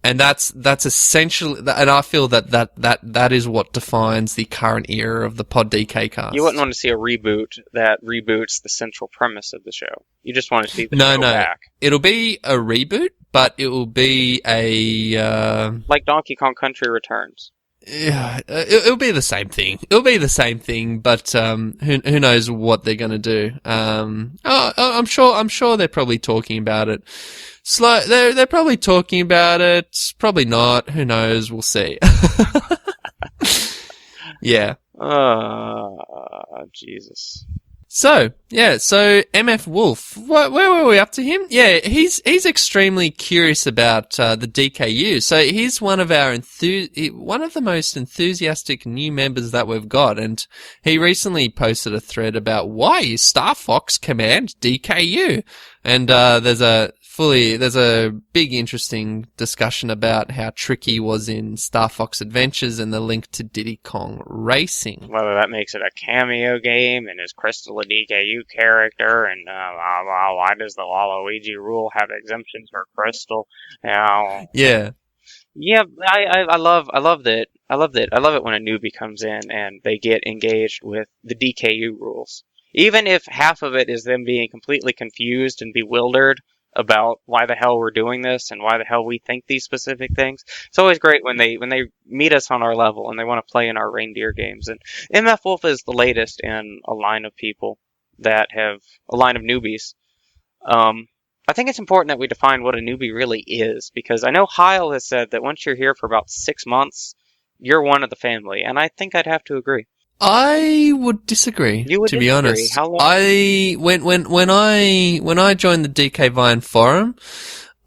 And that's essentially, and I feel that is what defines the current era of the Pod DK Cast. You wouldn't want to see a reboot that reboots the central premise of the show. You just want to see the show back. It'll be a reboot, but it will be a like Donkey Kong Country Returns. Yeah, it'll be the same thing. It'll be the same thing, but who knows what they're gonna do? I'm sure they're probably talking about it. They're probably talking about it. Probably not. Who knows? We'll see. Yeah. Jesus. So MF Wolf, where were we up to him? Yeah, he's extremely curious about the DKU. So he's one of the most enthusiastic new members that we've got, and he recently posted a thread about why is Star Fox Command DKU, and there's a big interesting discussion about how Tricky was in Star Fox Adventures and the link to Diddy Kong Racing. Whether that makes it a cameo game, and is Crystal a DKU character, and why does the Waluigi rule have exemptions for Crystal? Yeah. Yeah, I love that. I love it when a newbie comes in and they get engaged with the DKU rules. Even if half of it is them being completely confused and bewildered about why the hell we're doing this and why the hell we think these specific things. It's always great when they meet us on our level and they want to play in our reindeer games. And MF Wolf is the latest in a line of people that have a line of newbies. I think it's important that we define what a newbie really is, because I know Heil has said that once you're here for about 6 months, you're one of the family, and I think I'd have to agree. I would disagree. You would to disagree. Be honest. How long? When I joined the DK Vine forum,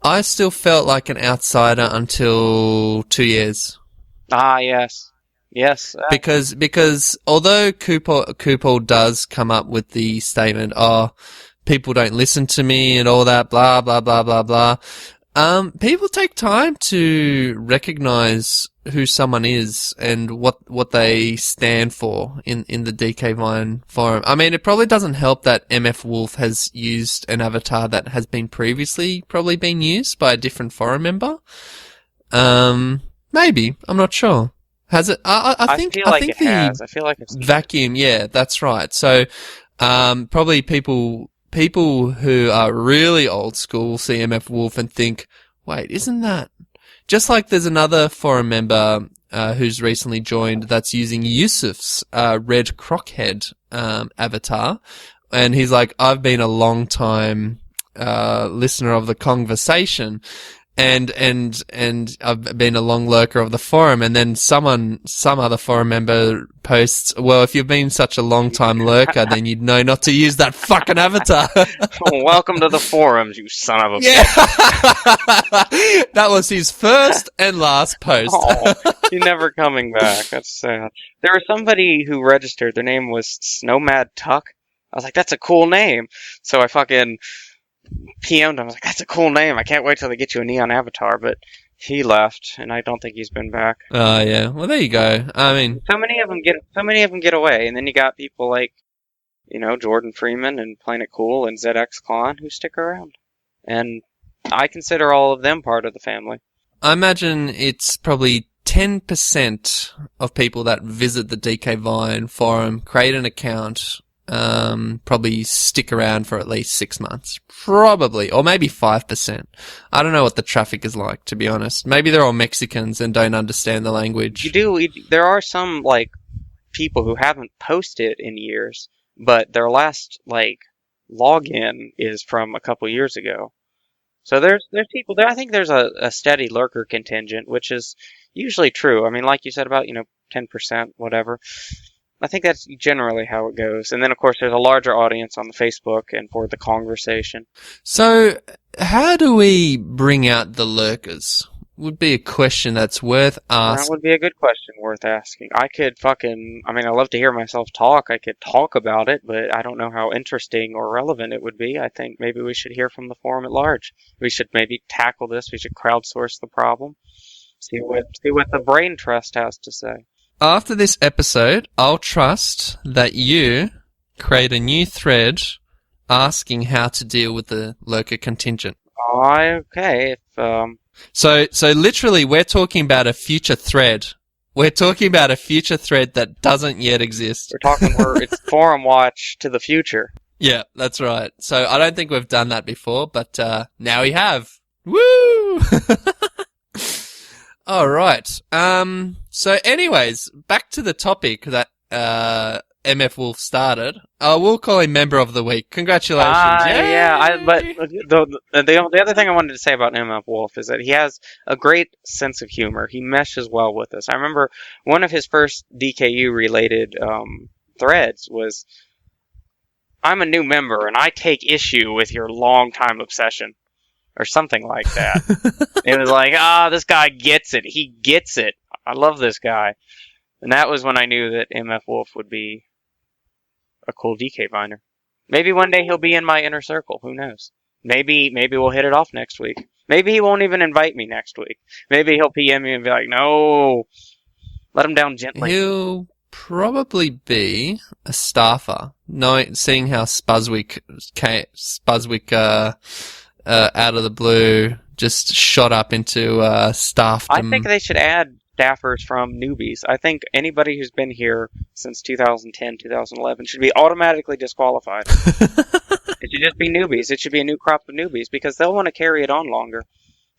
I still felt like an outsider until 2 years. Ah, yes. Because although Kupol does come up with the statement, people don't listen to me and all that, blah blah blah blah blah. People take time to recognize who someone is and what they stand for in the DK Vine forum. I mean, it probably doesn't help that MF Wolf has used an avatar that has been previously probably been used by a different forum member. Maybe. I'm not sure. Has it? I think it has. I feel like it's vacuum. Yeah, that's right. So, probably people who are really old school see MF Wolf and think, wait, isn't that... Just like there's another forum member who's recently joined that's using Yusuf's red crockhead avatar, and he's like, I've been a long time listener of the conversation, and I've been a long lurker of the forum, and then some other forum member posts, well, if you've been such a long time lurker, then you'd know not to use that fucking avatar. Welcome to the forums, you son of a yeah. That was his first and last post. He's never coming back. That's sad. There was somebody who registered, their name was Snowmad Tuck. I was like, that's a cool name. So I fucking PM'd him. I was like, that's a cool name. I can't wait till they get you a neon avatar. But He left, and I don't think he's been back. Oh, yeah. Well, there you go. I mean, So many of them get away, and then you got people like, Jordan Freeman and Plain It Cool and ZX Clon who stick around. And I consider all of them part of the family. I imagine it's probably 10% of people that visit the DK Vine forum, create an account, probably stick around for at least 6 months. Probably. Or maybe 5%. I don't know what the traffic is like, to be honest. Maybe they're all Mexicans and don't understand the language. There are some, people who haven't posted in years, but their last, login is from a couple years ago. So there's people there. I think there's a steady lurker contingent, which is usually true. I mean, like you said about, 10%, whatever. I think that's generally how it goes. And then, of course, there's a larger audience on the Facebook and for the conversation. So, how do we bring out the lurkers? Would be a question that's worth asking. That would be a good question worth asking. I love to hear myself talk. I could talk about it, but I don't know how interesting or relevant it would be. I think maybe we should hear from the forum at large. We should maybe tackle this. We should crowdsource the problem. See what the brain trust has to say. After this episode, I'll trust that you create a new thread asking how to deal with the lurker contingent. Okay. So literally, we're talking about a future thread. We're talking about a future thread that doesn't yet exist. It's Forum Watch to the future. Yeah, that's right. So I don't think we've done that before, but now we have. Woo! All right. So anyways, back to the topic that MF Wolf started. We'll call him Member of the Week. Congratulations. But the other thing I wanted to say about MF Wolf is that he has a great sense of humor. He meshes well with us. I remember one of his first DKU-related threads was, "I'm a new member, and I take issue with your long-time obsession." Or something like that. It was like, this guy gets it. He gets it. I love this guy. And that was when I knew that MF Wolf would be a cool DK Viner. Maybe one day he'll be in my inner circle. Who knows? Maybe we'll hit it off next week. Maybe he won't even invite me next week. Maybe he'll PM me and be like, "No, let him down gently." He'll probably be a staffer, seeing how Spuzwick out of the blue just shot up into staffdom. I think they should add staffers from newbies. I think anybody who's been here since 2010, 2011 should be automatically disqualified. It should just be newbies. It should be a new crop of newbies because they'll want to carry it on longer.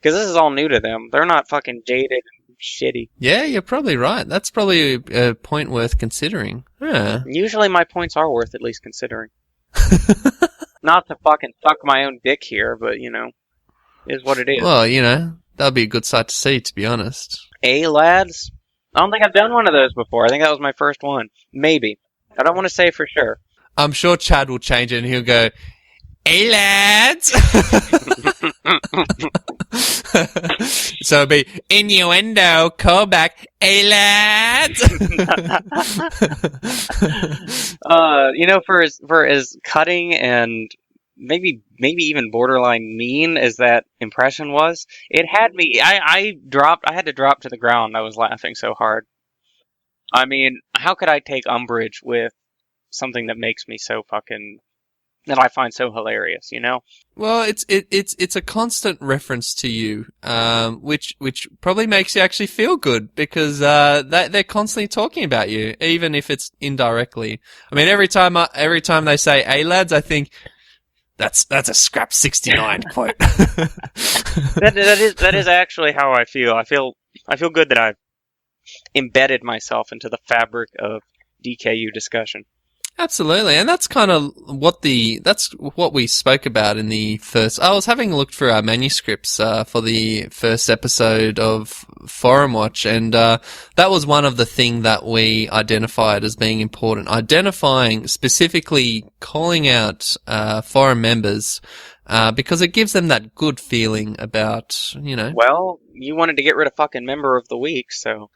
Because this is all new to them. They're not fucking jaded and shitty. Yeah, you're probably right. That's probably a point worth considering. Yeah. Usually my points are worth at least considering. Not to fucking suck my own dick here, but, is what it is. Well, that'd be a good sight to see, to be honest. Lads? I don't think I've done one of those before. I think that was my first one. Maybe. I don't want to say for sure. I'm sure Chad will change it and he'll go, "Hey, lads!" So it'll be innuendo, callback, "Hey, lads!" For as cutting and maybe even borderline mean as that impression was, it had me. I had to drop to the ground. I was laughing so hard. I mean, how could I take umbrage with something that makes me so fucking, that I find so hilarious, Well, it's a constant reference to you, which probably makes you actually feel good because they're constantly talking about you, even if it's indirectly. I mean, every time they say "Hey lads," I think that's a Scrap 69 quote. that is actually how I feel. I feel good that I've embedded myself into the fabric of DKU discussion. Absolutely, and that's kind of what we spoke about in the first. I was having a look through our manuscripts for the first episode of Forum Watch, and that was one of the things that we identified as being important. Identifying, specifically calling out forum members, because it gives them that good feeling about, Well, you wanted to get rid of fucking Member of the Week, so.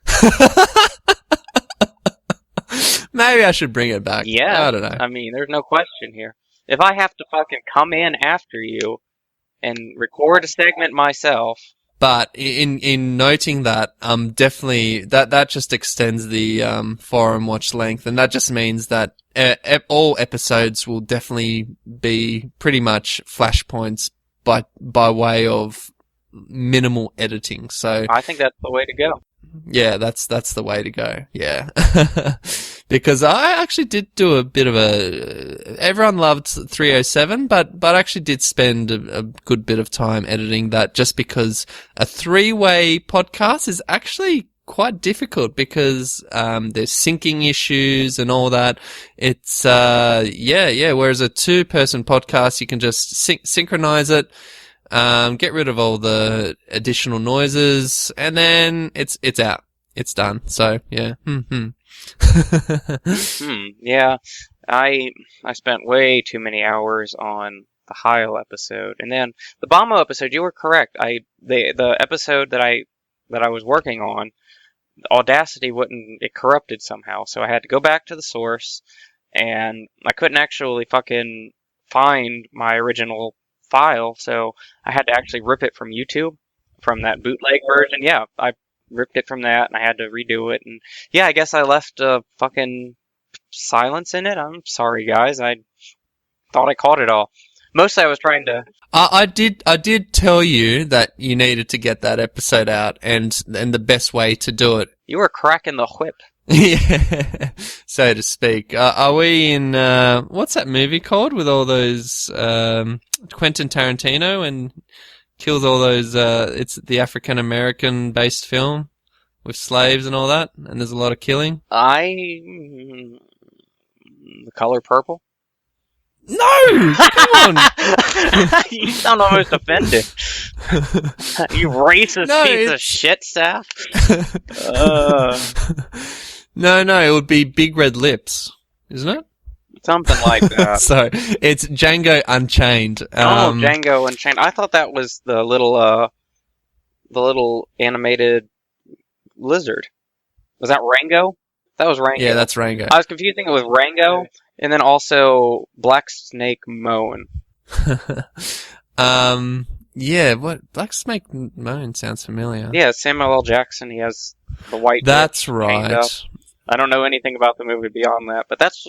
Maybe I should bring it back. Yeah. I don't know. I mean, there's no question here. If I have to fucking come in after you and record a segment myself, But in noting that, definitely that just extends the forum watch length, and that just means that all episodes will definitely be pretty much flashpoints by way of minimal editing. So I think that's the way to go. yeah, that's the way to go. Yeah. Because I actually did do a bit of everyone loved 307, but I actually did spend a good bit of time editing that, just because a 3-way podcast is actually quite difficult, because there's syncing issues and all that. It's whereas a 2-person podcast, you can just synchronize it, get rid of all the additional noises, and then it's out. It's done. So yeah. Yeah, I spent way too many hours on the Heil episode, and then the Bomo episode. You were correct. The episode that I was working on, Audacity it corrupted somehow, so I had to go back to the source, and I couldn't actually fucking find my original file, so I had to actually rip it from YouTube, from that bootleg version. Yeah, I ripped it from that, and I had to redo it, and yeah, I guess I left fucking silence in it. I'm sorry, guys. I thought I caught it all. Mostly I was trying to... I did tell you that you needed to get that episode out, and the best way to do it. You were cracking the whip. Yeah, so to speak. Are we in, what's that movie called with all those, Quentin Tarantino and kills all those, it's the African American based film with slaves and all that, and there's a lot of killing? The Color Purple? No! Come on! You sound almost offended. You racist piece of shit, Saf. No, it would be Big Red Lips, isn't it? Something like that. So, it's Django Unchained. Django Unchained. I thought that was the little animated lizard. Was that Rango? That was Rango. Yeah, that's Rango. I was confusing it with Rango, and then also Black Snake Moan. Yeah, what? Black Snake Moan sounds familiar. Yeah, Samuel L. Jackson, he has the white... That's right. I don't know anything about the movie beyond that, but that's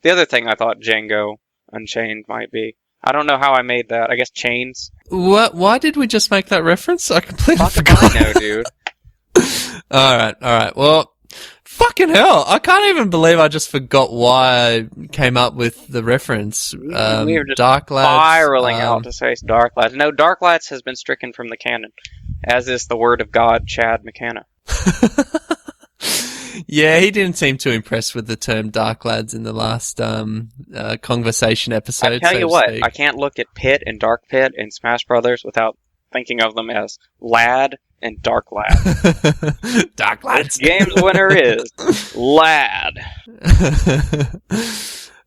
the other thing I thought Django Unchained might be. I don't know how I made that. I guess chains. What? Why did we just make that reference? I completely Fuck forgot. I know, dude. Alright. Well, fucking hell. I can't even believe I just forgot why I came up with the reference. We were just Dark Lads. spiraling out to say Dark Lads. No, Dark Lads has been stricken from the canon, as is the word of God, Chad McKenna. Yeah, he didn't seem too impressed with the term Dark Lads in the last conversation episode. I tell you what, I can't look at Pit and Dark Pit and Smash Brothers without thinking of them as Lad and Dark Lad. Dark Lads. This game's winner is Lad.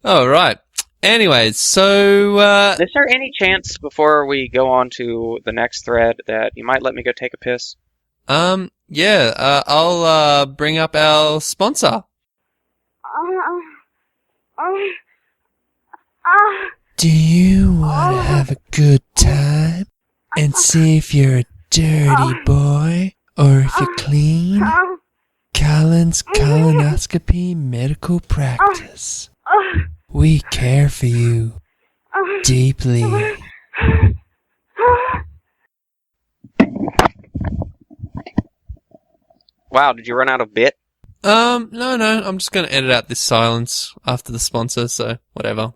All right. Anyways, so... Is there any chance, before we go on to the next thread, that you might let me go take a piss? Yeah, I'll bring up our sponsor. Do you want to have a good time and see if you're a dirty boy or if you're clean? Cullen's Colonoscopy Medical Practice. We care for you deeply. Wow, did you run out of bit? No, I'm just gonna edit out this silence after the sponsor, so whatever.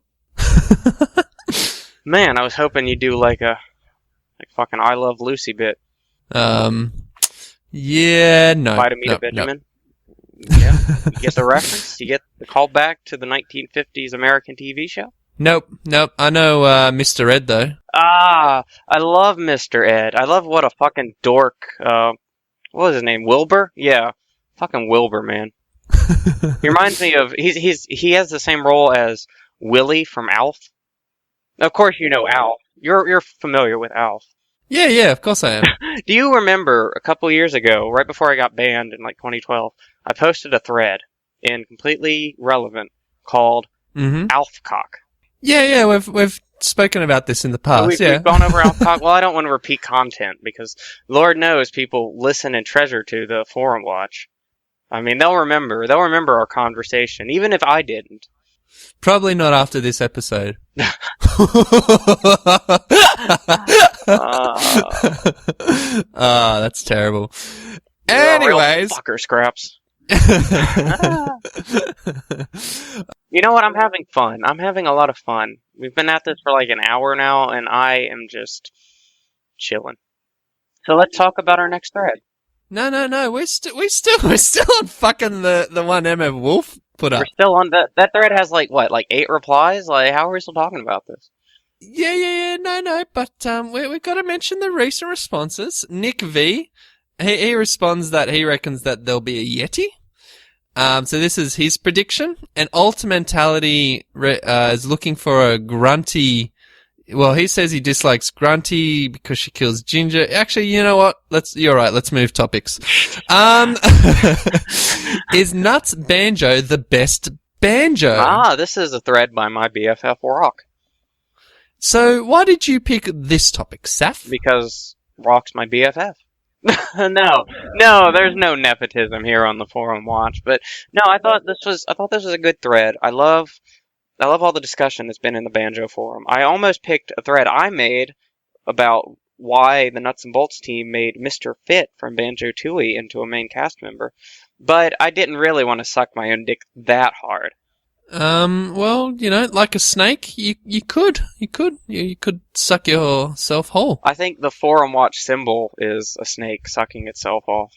Man, I was hoping you'd do like fucking I Love Lucy bit. Yeah, no. Vitamina Benjamin? Yeah. You get the reference? You get the callback to the 1950s American TV show? Nope. I know, Mr. Ed, though. Ah, I love Mr. Ed. I love what a fucking dork, what was his name? Wilbur? Yeah. Fucking Wilbur, man. He reminds me of, he has the same role as Willie from Alf. Of course you know Alf. You're familiar with Alf. Yeah, of course I am. Do you remember a couple years ago, right before I got banned in like 2012, I posted a thread in Completely Relevant called Alfcock. Yeah, we've spoken about this in the past. We've gone over well, I don't want to repeat content because Lord knows people listen and treasure to the forum watch. I mean, they'll remember our conversation, even if I didn't. Probably not after this episode. That's terrible. Anyways. Fucker scraps. You know what? I'm having fun. I'm having a lot of fun. We've been at this for like an hour now, and I am just chilling. So let's talk about our next thread. No. We're still on fucking the one MF Wolf put up. We're still on that thread has like 8 replies? Like, how are we still talking about this? Yeah. No. But we've got to mention the recent responses. Nick V, he responds that he reckons that there'll be a Yeti. So this is his prediction. And Ultimentality is looking for a grunty. Well, he says he dislikes Grunty because she kills Ginger. Actually, you know what? You're right. Let's move topics. Is Nuts Banjo the best banjo? This is a thread by my BFF Rock. So why did you pick this topic, Saf? Because Rock's my BFF. No, there's no nepotism here on the forum watch. But no, I thought this was a good thread. I love all the discussion that's been in the Banjo forum. I almost picked a thread I made about why the Nuts and Bolts team made Mr. Fit from Banjo-Tooie into a main cast member, but I didn't really want to suck my own dick that hard. Well, like a snake, you could suck yourself whole. I think the forum watch symbol is a snake sucking itself off.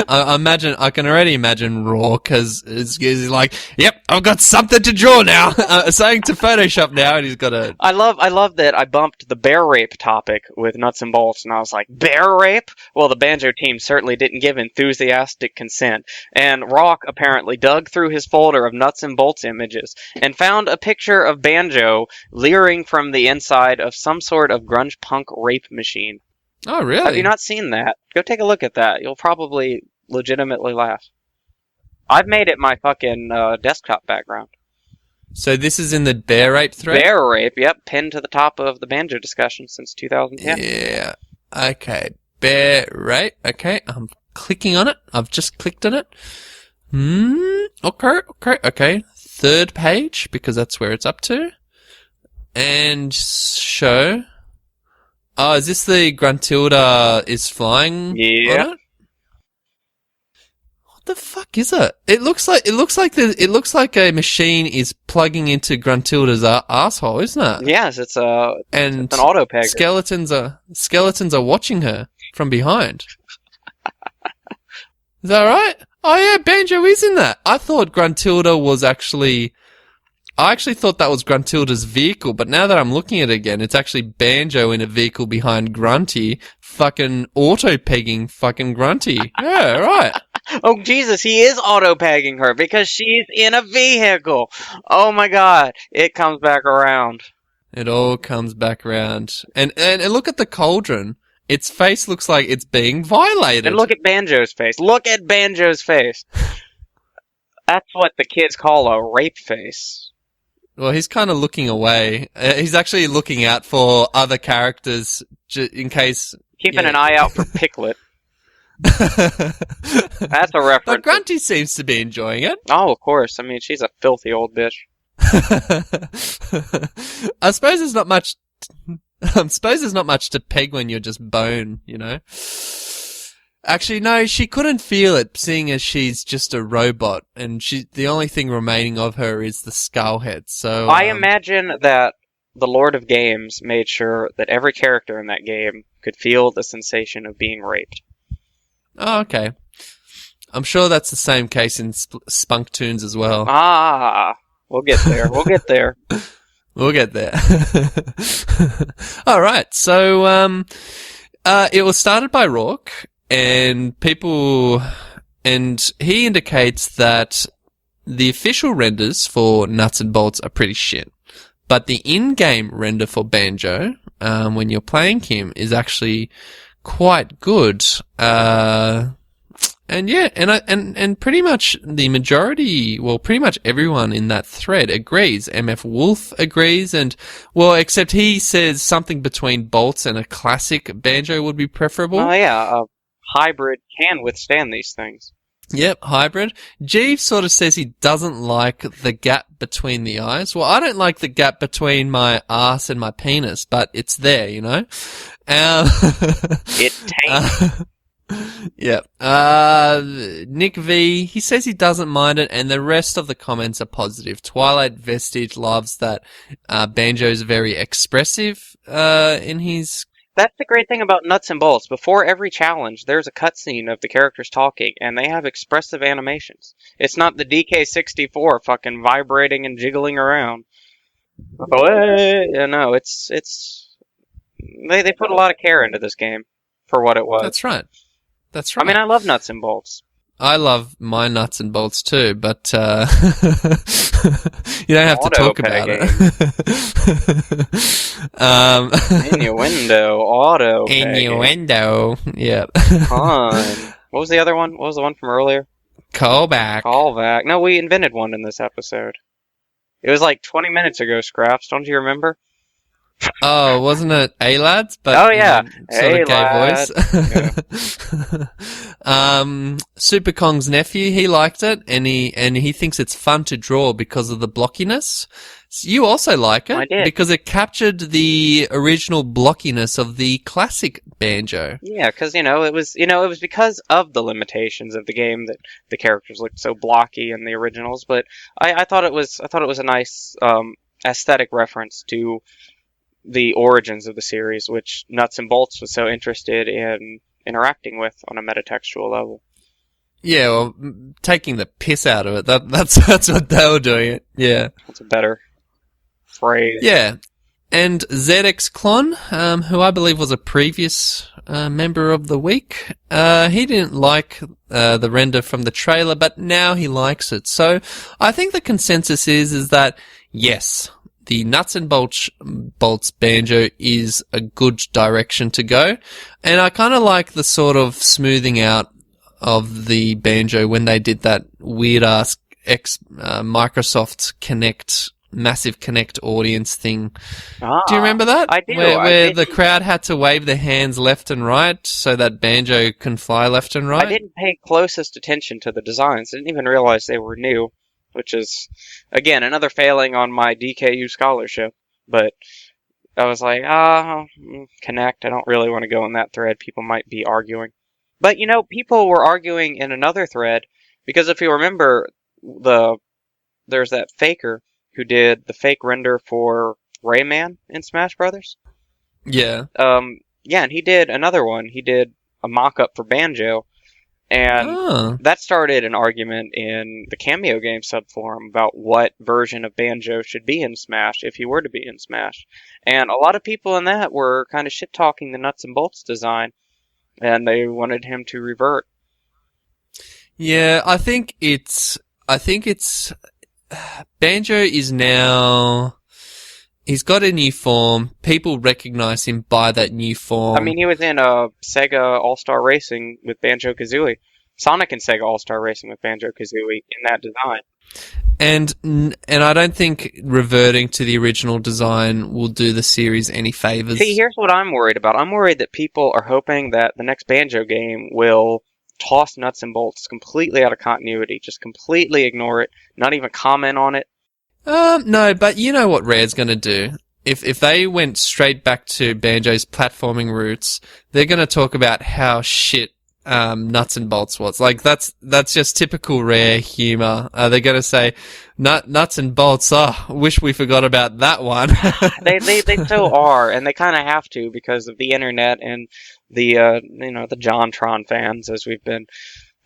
I can already imagine Raw because he's like, yep, I've got something to draw now, something to Photoshop now, and he's got a. I love that I bumped the bear rape topic with Nuts and Bolts, and I was like, bear rape? Well, the Banjo team certainly didn't give enthusiastic consent, and Rock apparently dug through his folder of Nuts and Bolts images and found a picture of Banjo leering from the inside of some sort of grunge punk rape machine. Oh, really? Have you not seen that? Go take a look at that. You'll probably legitimately laugh. I've made it my fucking desktop background. So this is in the bear rape thread? Bear rape, yep. Pinned to the top of the Banjo discussion since 2010. Yeah. Okay. Bear rape. Okay. I'm clicking on it. I've just clicked on it. Okay. Third page, because that's where it's up to. And show... Oh, is this the Gruntilda is flying? Yeah. On it? What the fuck is it? It looks like a machine is plugging into Gruntilda's asshole, isn't it? Yes, it's an auto pegger. Skeletons are watching her from behind. Is that right? Oh yeah, Banjo is in that. I thought Gruntilda was actually. I actually thought that was Gruntilda's vehicle, but now that I'm looking at it again, it's actually Banjo in a vehicle behind Grunty, fucking auto-pegging fucking Grunty. Yeah, right. Oh, Jesus, he is auto-pegging her because she's in a vehicle. Oh, my God. It comes back around. It all comes back around. And look at the cauldron. Its face looks like it's being violated. And look at Banjo's face. Look at Banjo's face. That's what the kids call a rape face. Well, he's kind of looking away. He's actually looking out for other characters in case... Keeping an eye out for Piglet. That's a reference. But Grunty seems to be enjoying it. Oh, of course. I mean, she's a filthy old bitch. I suppose there's not much... to peg when you're just bone, Actually, no, she couldn't feel it, seeing as she's just a robot, and the only thing remaining of her is the skull head, so... I imagine that the Lord of Games made sure that every character in that game could feel the sensation of being raped. Oh, okay. I'm sure that's the same case in Spunktoons as well. We'll get there, We'll get there. Alright, so, it was started by Rourke, and he indicates that the official renders for Nuts and Bolts are pretty shit. But the in-game render for Banjo, when you're playing him, is actually quite good. And And yeah, and pretty much the majority, well, pretty much everyone in that thread agrees. MF Wolf agrees, and well, except he says something between bolts and a classic banjo would be preferable. Oh yeah, a hybrid can withstand these things. Yep, hybrid. Jeeves sort of says he doesn't like the gap between the eyes. Well, I don't like the gap between my arse and my penis, but it's there, you know. It taints. Yeah. Nick V, he says he doesn't mind it, and the rest of the comments are positive. Twilight Vestige loves that Banjo's very expressive in his... That's the great thing about Nuts and Bolts. Before every challenge, there's a cutscene of the characters talking, and they have expressive animations. It's not the DK64 fucking vibrating and jiggling around. Oh, hey. No, it's... They put a lot of care into this game for what it was. That's right. That's right. I mean, I love Nuts and Bolts. I love my nuts and bolts too, but you don't have to talk about it. Innuendo, auto. Innuendo, yeah. Fun. What was the other one? What was the one from earlier? Callback. Callback. No, we invented one in this episode. It was like 20 minutes ago, Scraps. Don't you remember? Oh, wasn't it A-Lads? But, oh, yeah. Sort of gay voice. Yeah. Super Kong's nephew, he liked it, and he thinks it's fun to draw because of the blockiness. You also like it. I did. Because it captured the original blockiness of the classic banjo. Yeah, because, it was because of the limitations of the game that the characters looked so blocky in the originals, but I thought it was a nice, aesthetic reference to the origins of the series, which Nuts and Bolts was so interested in interacting with on a metatextual level. Yeah, well, taking the piss out of it. That's what they were doing it. Yeah. That's a better phrase. Yeah. And ZX Clon, who I believe was a previous member of the week, he didn't like the render from the trailer, but now he likes it. So I think the consensus is that, yes, the Nuts and Bolts banjo is a good direction to go. And I kind of like the sort of smoothing out of the banjo when they did that weird-ass Microsoft Massive Connect audience thing. Do you remember that? I do. Where the crowd had to wave their hands left and right so that banjo can fly left and right? I didn't pay closest attention to the designs. I didn't even realize they were new, which is, again, another failing on my DKU scholarship. But I was like, Connect, I don't really want to go in that thread. People might be arguing. But, people were arguing in another thread, because if you remember, there's that faker who did the fake render for Rayman in Smash Brothers. Yeah. Yeah, and he did another one. He did a mock-up for Banjo. And that started an argument in the Cameo Game subforum about what version of Banjo should be in Smash if he were to be in Smash. And a lot of people in that were kind of shit-talking the Nuts and Bolts design, and they wanted him to revert. Yeah, I think it's Banjo is now, he's got a new form. People recognize him by that new form. I mean, he was in Sega All-Star Racing with Banjo-Kazooie. Sonic and Sega All-Star Racing with Banjo-Kazooie in that design. And I don't think reverting to the original design will do the series any favors. See, here's what I'm worried about. I'm worried that people are hoping that the next Banjo game will toss Nuts and Bolts completely out of continuity. Just completely ignore it. Not even comment on it. No, but you know what Rare's gonna do? If they went straight back to Banjo's platforming roots, they're gonna talk about how shit Nuts and Bolts was. Like, that's just typical Rare humor. They're gonna say, Nuts and Bolts, wish we forgot about that one. They so are, and they kind of have to because of the internet and the, the JonTron fans, as we've been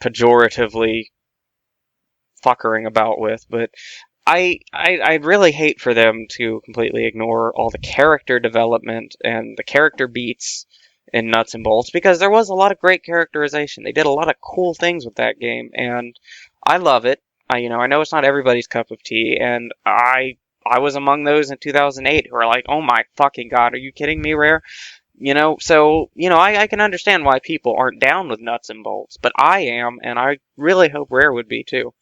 pejoratively fuckering about with, but I really hate for them to completely ignore all the character development and the character beats in Nuts and Bolts, because there was a lot of great characterization. They did a lot of cool things with that game, and I love it. I know it's not everybody's cup of tea, and I was among those in 2008 who are like, oh my fucking god, are you kidding me, Rare? So, I can understand why people aren't down with nuts and bolts, but I am, and I really hope Rare would be too.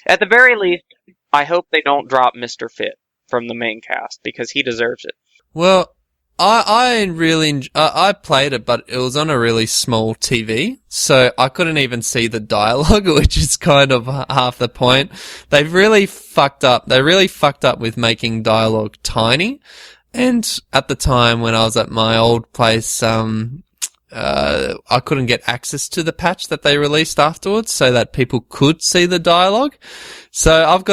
At the very least, I hope they don't drop Mr. Fit from the main cast, because he deserves it. Well, I played it, but it was on a really small TV, so I couldn't even see the dialogue, which is kind of half the point. They've really fucked up. They really fucked up with making dialogue tiny. And at the time when I was at my old place, I couldn't get access to the patch that they released afterwards so that people could see the dialogue. So I've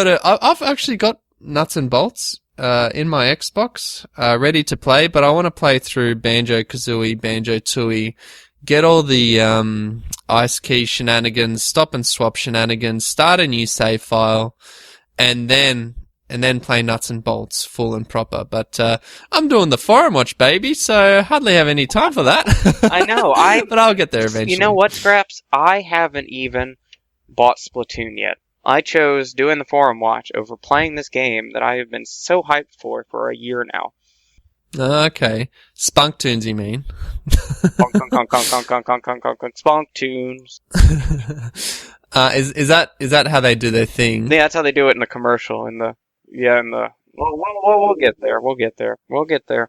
actually got Nuts and Bolts in my Xbox, ready to play, but I want to play through Banjo-Kazooie, Banjo-Tooie, get all the ice key shenanigans, stop and swap shenanigans, start a new save file, and then play Nuts and Bolts full and proper. But I'm doing the forum watch, baby, so hardly have any time for that. I know. But I'll get there eventually. You know what, Scraps? I haven't even bought Splatoon yet. I chose doing the forum watch over playing this game that I have been so hyped for a year now. Okay. Spunktoons, you mean? Spunktoons. Is that how they do their thing? Yeah, that's how they do it in the commercial. We'll get there. We'll get there.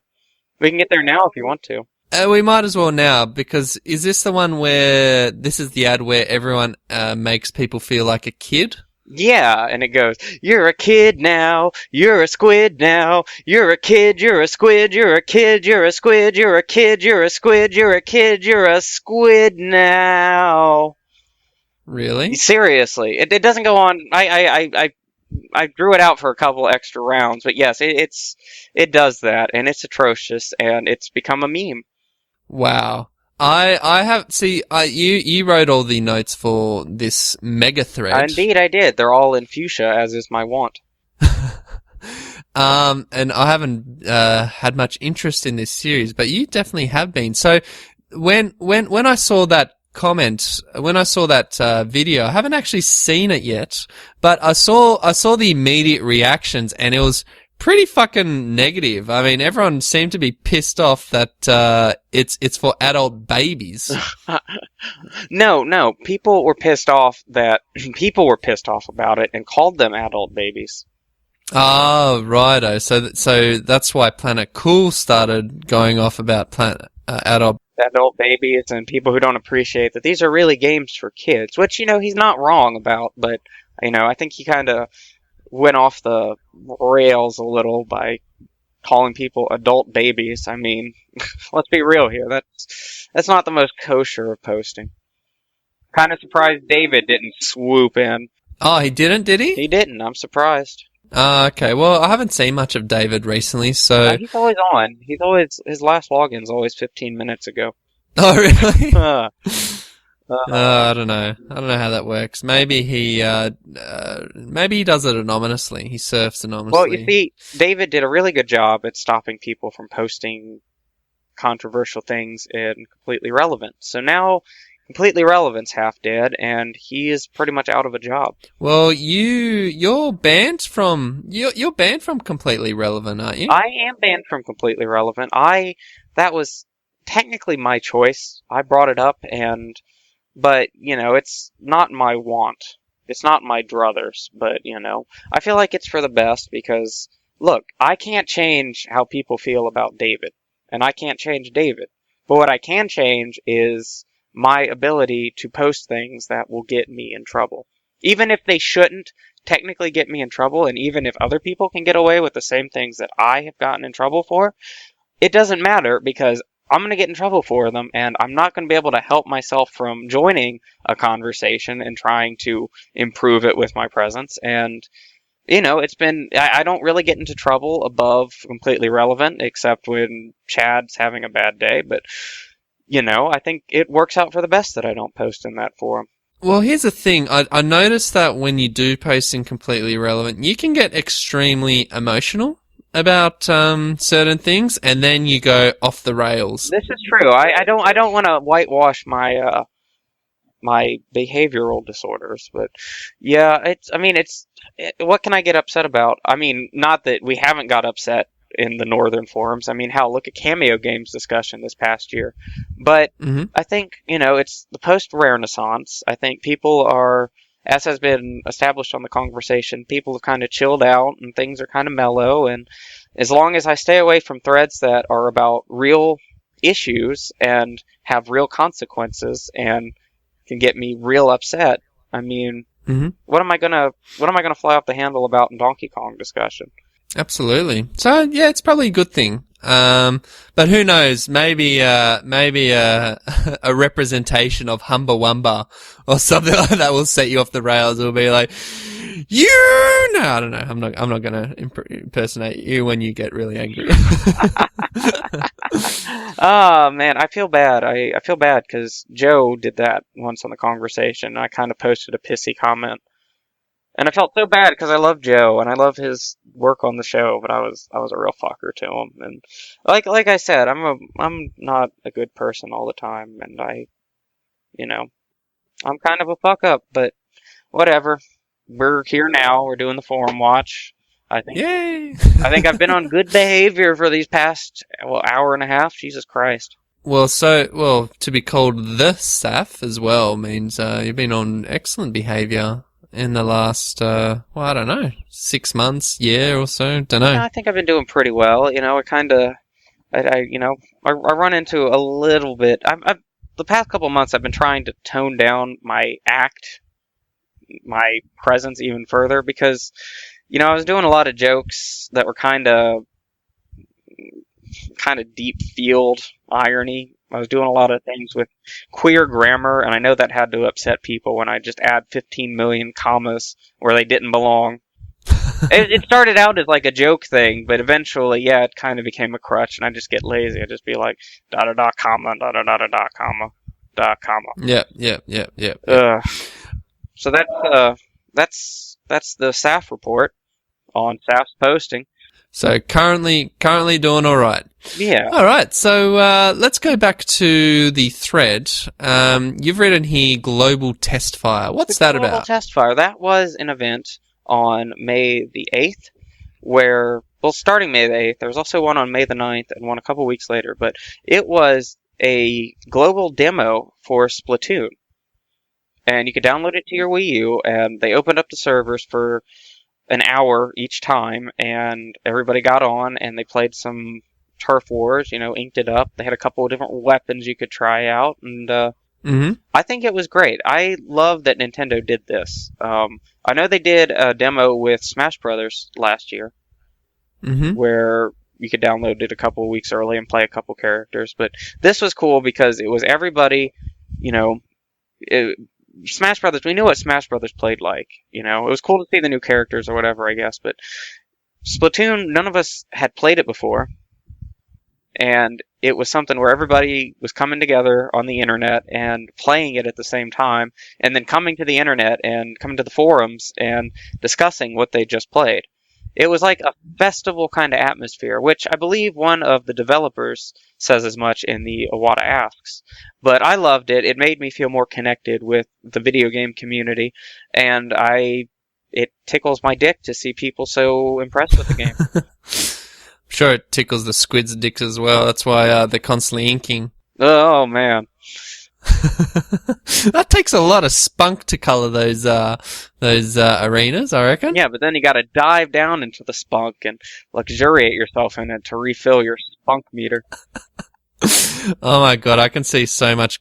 We can get there now if you want to. We might as well now, because is this the one where this is the ad where everyone makes people feel like a kid? Yeah, and it goes, you're a kid now, you're a squid now, you're a kid, you're a squid, you're a kid, you're a squid, you're a kid, you're a squid, you're a kid, you're a squid now. Really? Seriously, it doesn't go on. I drew it out for a couple extra rounds, but yes, it does that, and it's atrocious, and it's become a meme. Wow. You wrote all the notes for this mega thread. Indeed, I did. They're all in fuchsia, as is my wont. And I haven't had much interest in this series, but you definitely have been. So when I saw that comment, when I saw that video, I haven't actually seen it yet, but I saw the immediate reactions, and it was pretty fucking negative. I mean, everyone seemed to be pissed off that it's for adult babies. No, people were pissed off about it and called them adult babies. Oh, righto. So that's why Planet Cool started going off about adult babies and people who don't appreciate that these are really games for kids, which, he's not wrong about, but, I think he kind of went off the rails a little by calling people adult babies. I mean, let's be real here. That's not the most kosher of posting. Kind of surprised David didn't swoop in. Oh, he didn't, did he? He didn't. I'm surprised. Okay. Well, I haven't seen much of David recently, so... he's always on. His last login's always 15 minutes ago. Oh, really? I don't know. I don't know how that works. Maybe he does it anonymously. He surfs anonymously. Well, you see, David did a really good job at stopping people from posting controversial things in Completely Relevant. So now Completely Relevant's half dead, and he is pretty much out of a job. Well, you're banned from Completely Relevant, aren't you? I am banned from Completely Relevant. That was technically my choice. I brought it up, but, it's not my want. It's not my druthers, but, I feel like it's for the best because, look, I can't change how people feel about David, and I can't change David. But what I can change is my ability to post things that will get me in trouble. Even if they shouldn't technically get me in trouble, and even if other people can get away with the same things that I have gotten in trouble for, it doesn't matter because I'm going to get in trouble for them, and I'm not going to be able to help myself from joining a conversation and trying to improve it with my presence. And, I don't really get into trouble above Completely Relevant, except when Chad's having a bad day, but, I think it works out for the best that I don't post in that forum. Well, here's the thing. I noticed that when you do post in Completely Relevant, you can get extremely emotional about certain things, and then you go off the rails. This is true. I don't want to whitewash my my behavioral disorders, but yeah, what can I get upset about? I mean, not that we haven't got upset in the northern forums. I mean, hell, look at Cameo Games discussion this past year. But I think, it's the post-Renaissance. I think people are, as has been established on the conversation, people have kind of chilled out and things are kind of mellow. And as long as I stay away from threads that are about real issues and have real consequences and can get me real upset, I mean, what am I gonna fly off the handle about in Donkey Kong discussion? Absolutely. So yeah, it's probably a good thing. But who knows? Maybe a representation of Humba Wumba or something like that will set you off the rails. It'll be like, no, I don't know. I'm not gonna impersonate you when you get really angry. Oh man, I feel bad. I feel bad because Joe did that once on the conversation. I kind of posted a pissy comment, and I felt so bad because I love Joe and I love his work on the show, but I was a real fucker to him. And like I said, I'm not a good person all the time, and I'm kind of a fuck up. But whatever. We're here now. We're doing the forum watch. I think. Yay! I think I've been on good behavior for these past hour and a half. Jesus Christ. Well, to be called the Saf as well means you've been on excellent behavior in the last, I don't know, 6 months, year or so. Don't know. I think I've been doing pretty well. I run into a little bit. The past couple months, I've been trying to tone down my presence even further because, I was doing a lot of jokes that were kind of deep field irony. I was doing a lot of things with queer grammar, and I know that had to upset people when I just add 15 million commas where they didn't belong. It started out as like a joke thing, but eventually, it kind of became a crutch, and I just get lazy. I just be like, da-da-da, comma, da-da-da-da, comma, da, comma. Yeah. So that's the SAF report on SAF's posting. So currently doing all right. Yeah. All right. So let's go back to the thread. You've written here Global Test Fire. What's that about? Global Test Fire. That was an event on May the 8th starting May the 8th. There was also one on May the 9th and one a couple weeks later. But it was a global demo for Splatoon. And you could download it to your Wii U, and they opened up the servers for an hour each time, and everybody got on, and they played some Turf Wars, inked it up. They had a couple of different weapons you could try out, and I think it was great. I love that Nintendo did this. I know they did a demo with Smash Brothers last year, where you could download it a couple of weeks early and play a couple characters, but this was cool because it was everybody, Smash Brothers, we knew what Smash Brothers played like, It was cool to see the new characters or whatever, I guess, but Splatoon, none of us had played it before, and it was something where everybody was coming together on the internet and playing it at the same time, and then coming to the internet and coming to the forums and discussing what they just played. It was like a festival kind of atmosphere, which I believe one of the developers says as much in the Iwata Asks. But I loved it. It made me feel more connected with the video game community, and it tickles my dick to see people so impressed with the game. I'm sure it tickles the squid's dicks as well. That's why they're constantly inking. Oh, man. That takes a lot of spunk to color those arenas, I reckon. Yeah, but then you gotta dive down into the spunk and luxuriate yourself in it to refill your spunk meter. Oh my god, I can see so much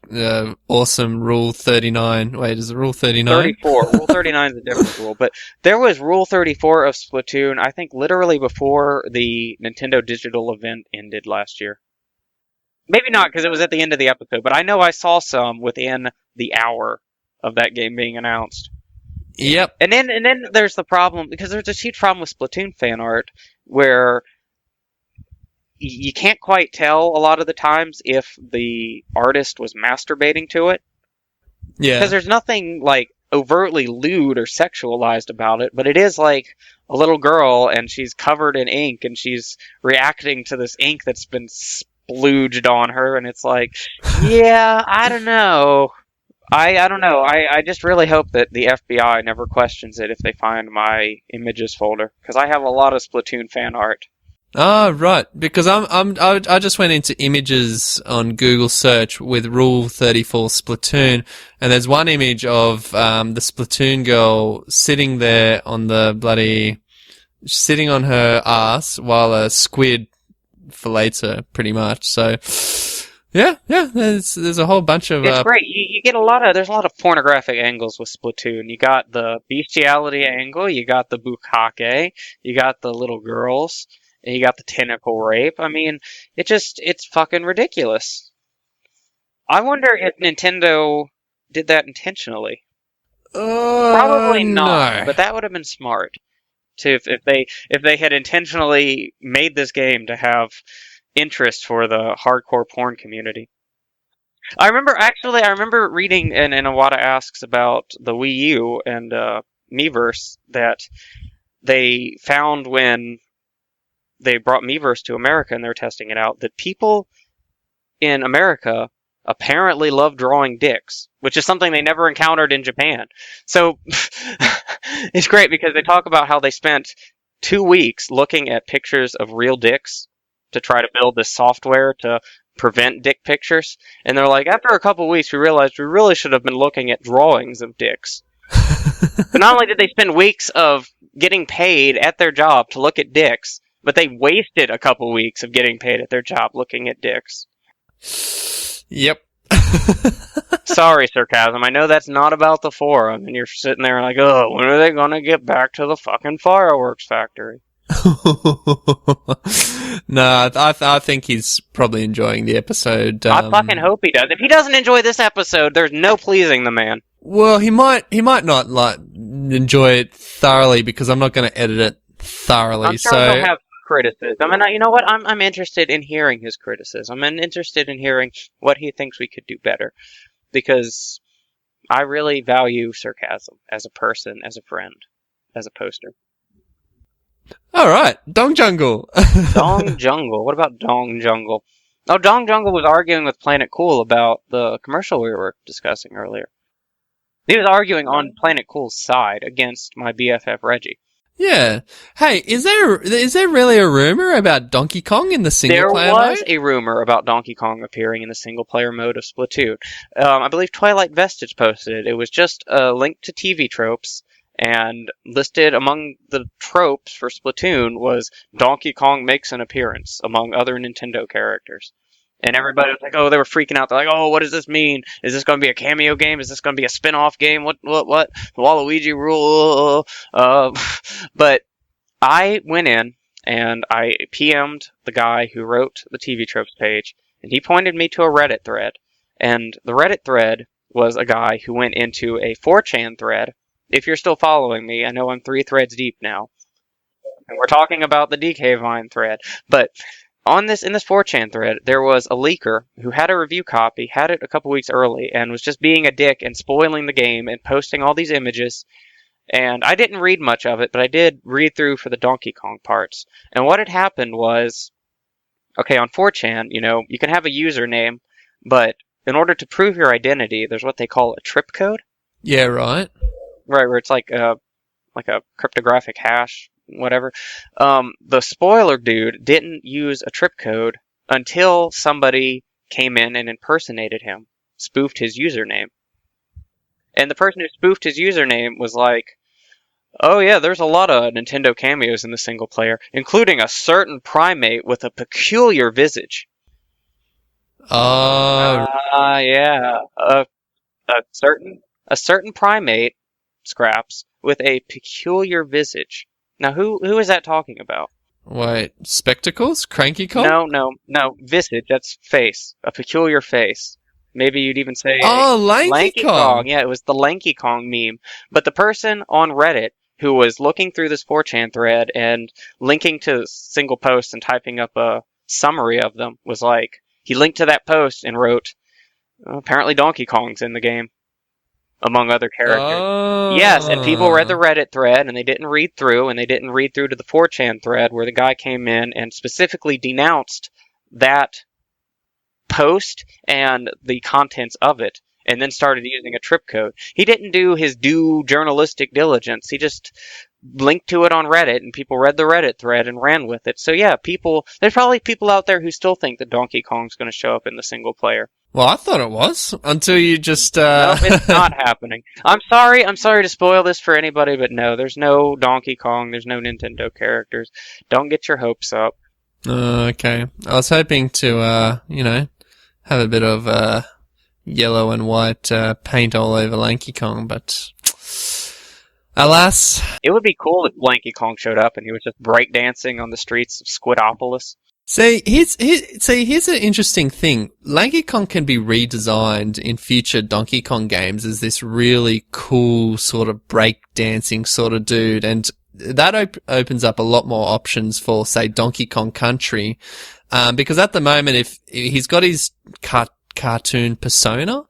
awesome Rule 39. Wait, is it Rule 39? 34. Rule 39 is a different rule, but there was Rule 34 of Splatoon, I think literally before the Nintendo Digital event ended last year. Maybe not, because it was at the end of the episode, but I know I saw some within the hour of that game being announced. Yep. And then there's the problem, because there's a huge problem with Splatoon fan art, where you can't quite tell a lot of the times if the artist was masturbating to it. Yeah. Because there's nothing, overtly lewd or sexualized about it, but it is like a little girl, and she's covered in ink, and she's reacting to this ink that's been splooged on her, and it's like, yeah, I don't know. I don't know. I just really hope that the FBI never questions it if they find my images folder, because I have a lot of Splatoon fan art. Oh, right. Because I just went into images on Google search with Rule 34 Splatoon, and there's one image of the Splatoon girl sitting there on sitting on her ass while a squid fillets her, pretty much. So, yeah, there's a whole bunch of... It's great. You get there's a lot of pornographic angles with Splatoon. You got the bestiality angle, you got the bukkake, you got the little girls, and you got the tentacle rape. I mean, it's fucking ridiculous. I wonder if Nintendo did that intentionally. Probably not, no. but that would have been smart. If they had intentionally made this game to have interest for the hardcore porn community. I remember reading in Iwata Asks about the Wii U and Miiverse that they found when they brought Miiverse to America and they were testing it out that people in America apparently love drawing dicks, which is something they never encountered in Japan. So it's great because they talk about how they spent 2 weeks looking at pictures of real dicks to try to build this software to prevent dick pictures. And they're like, after a couple weeks, we realized we really should have been looking at drawings of dicks. But not only did they spend weeks of getting paid at their job to look at dicks, but they wasted a couple weeks of getting paid at their job looking at dicks. Yep. Sorry, sarcasm. I know that's not about the forum, and you're sitting there like, oh, when are they gonna get back to the fucking fireworks factory? No, I think he's probably enjoying the episode. I fucking hope he does. If he doesn't enjoy this episode, there's no pleasing the man. Well, he might not like enjoy it thoroughly because I'm not going to edit it thoroughly. I'm sure he'll have criticism, and you know what? I'm interested in hearing his criticism. I'm interested in hearing what he thinks we could do better, because I really value sarcasm as a person, as a friend, as a poster. All right, Dong Jungle. Dong Jungle. What about Dong Jungle? Oh, Dong Jungle was arguing with Planet Cool about the commercial we were discussing earlier. He was arguing on Planet Cool's side against my BFF Reggie. Yeah. Hey, is there really a rumor about Donkey Kong in the single player mode? There was a rumor about Donkey Kong appearing in the single player mode of Splatoon. I believe Twilight Vestige posted it. It was just a link to TV tropes, and listed among the tropes for Splatoon was Donkey Kong makes an appearance, among other Nintendo characters. And everybody was like, oh, they were freaking out. They're like, oh, what does this mean? Is this going to be a cameo game? Is this going to be a spin-off game? What? The Waluigi rule? But I went in and I PM'd the guy who wrote the TV Tropes page, and he pointed me to a Reddit thread. And the Reddit thread was a guy who went into a 4chan thread. If you're still following me, I know I'm 3 threads deep now. And we're talking about the DK Vine thread. But in this 4chan thread, there was a leaker who had a review copy, had it a couple weeks early, and was just being a dick and spoiling the game and posting all these images. And I didn't read much of it, but I did read through for the Donkey Kong parts. And what had happened was, okay, on 4chan, you can have a username, but in order to prove your identity, there's what they call a trip code. Yeah, right. Right, where it's like a cryptographic hash, whatever. The spoiler dude didn't use a trip code until somebody came in and impersonated him, spoofed his username. And the person who spoofed his username was like, oh yeah, there's a lot of Nintendo cameos in the single player, including a certain primate with a peculiar visage. Yeah. A certain primate, Scraps, with a peculiar visage. Now, who is that talking about? Wait, spectacles? Cranky Kong? No. Visage, that's face. A peculiar face. Maybe you'd even say... Oh, Lanky Kong! Yeah, it was the Lanky Kong meme. But the person on Reddit who was looking through this 4chan thread and linking to single posts and typing up a summary of them was like... He linked to that post and wrote, apparently Donkey Kong's in the game, among other characters. Oh. Yes, and people read the Reddit thread, and they didn't read through to the 4chan thread where the guy came in and specifically denounced that post and the contents of it, and then started using a trip code. He didn't do his due journalistic diligence. He just linked to it on Reddit, and people read the Reddit thread and ran with it. So yeah, there's probably people out there who still think that Donkey Kong's going to show up in the single player. Well, I thought it was until you just. No, it's not happening. I'm sorry to spoil this for anybody, but no, there's no Donkey Kong. There's no Nintendo characters. Don't get your hopes up. Okay. I was hoping to, have a bit of yellow and white paint all over Lanky Kong, but alas. It would be cool if Lanky Kong showed up and he was just breakdancing on the streets of Squidopolis. See, here's an interesting thing. Lanky Kong can be redesigned in future Donkey Kong games as this really cool sort of breakdancing sort of dude, and that opens up a lot more options for, say, Donkey Kong Country, because at the moment, if he's got his cartoon persona,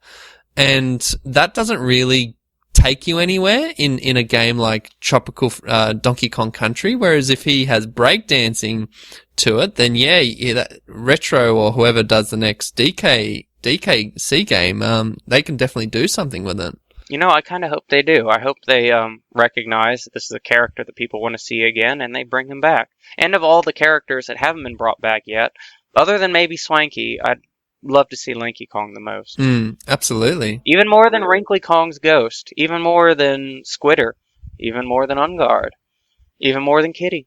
and that doesn't really take you anywhere in a game like Tropical Donkey Kong Country, whereas if he has breakdancing to it, then yeah, that Retro or whoever does the next DKC game, they can definitely do something with it. You know, I kind of hope they do. I hope they recognize that this is a character that people want to see again, and they bring him back. And of all the characters that haven't been brought back yet, other than maybe Swanky, I'd love to see Lanky Kong the most. Absolutely. Even more than Wrinkly Kong's ghost. Even more than Squitter. Even more than Ungard. Even more than Kitty.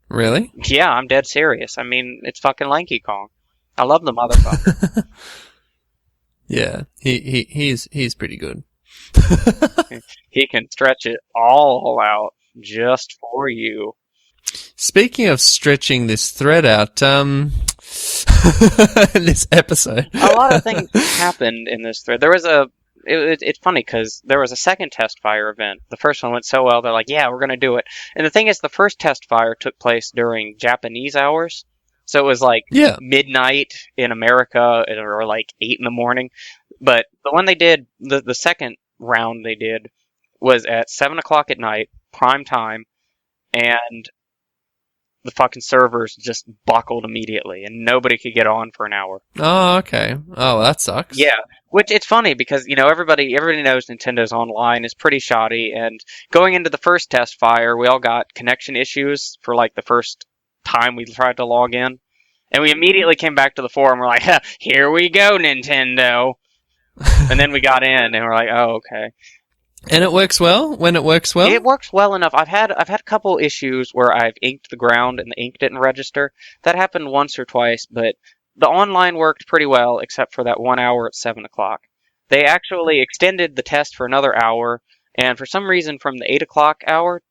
Really? Yeah, I'm dead serious. I mean, it's fucking Lanky Kong. I love the motherfucker. Yeah, he's pretty good. He can stretch it all out just for you. Speaking of stretching this thread out, this episode. A lot of things happened in this thread. There was it's funny because there was a second test fire event. The first one went so well, they're like, yeah, we're going to do it. And the thing is, the first test fire took place during Japanese hours. So it was like midnight in America, or like 8 in the morning. But the one they did, the second round they did, was at 7 o'clock at night, prime time, and the fucking servers just buckled immediately, and nobody could get on for an hour. Oh, okay. Oh, well, that sucks. Yeah, which it's funny because, you know, everybody knows Nintendo's online is pretty shoddy, and going into the first test fire, we all got connection issues for like the first time we tried to log in, and we immediately came back to the forum. We're like, here we go, Nintendo. And then we got in, and we're like, oh, okay. And it works well when it works well? It works well enough. I've had a couple issues where I've inked the ground and the ink didn't register. That happened once or twice, but the online worked pretty well, except for that 1 hour at 7 o'clock. They actually extended the test for another hour, and for some reason from the 8 o'clock hour,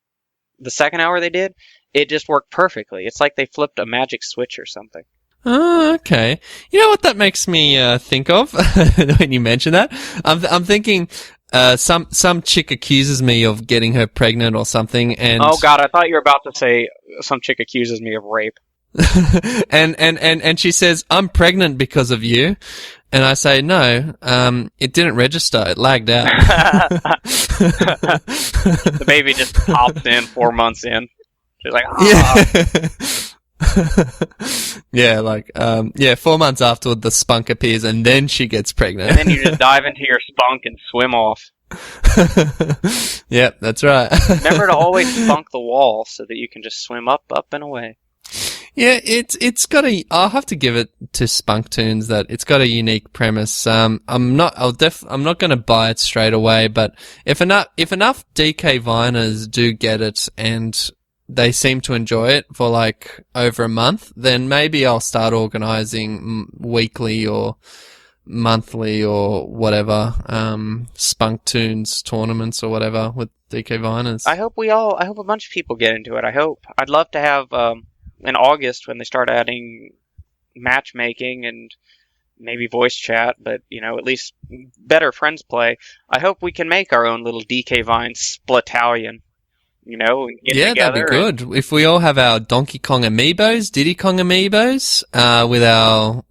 the second hour they did, it just worked perfectly. It's like they flipped a magic switch or something. Oh, okay. You know what that makes me think of when you mention that? I'm thinking some chick accuses me of getting her pregnant or something, and oh god, I thought you were about to say some chick accuses me of rape. and she says, I'm pregnant because of you, and I say no, it didn't register, it lagged out. The baby just pops in 4 months in. She's like, ah. Yeah, like 4 months afterward the spunk appears and then she gets pregnant. And then you just dive into your spunk and swim off. Yep, that's right. Remember to always spunk the wall so that you can just swim up and away. Yeah, it's got I'll have to give it to Spunk Tunes that it's got a unique premise. I'm not going to buy it straight away, but if enough DK Viners do get it and they seem to enjoy it for like over a month, then maybe I'll start organizing weekly or monthly or whatever, Spunk Tunes tournaments or whatever with DK Viners. I hope a bunch of people get into it. I'd love to have, in August when they start adding matchmaking and maybe voice chat, but, you know, at least better friends play. I hope we can make our own little DK Vine splitallion. You know, yeah, that'd be good. If we all have our Donkey Kong amiibos, Diddy Kong amiibos,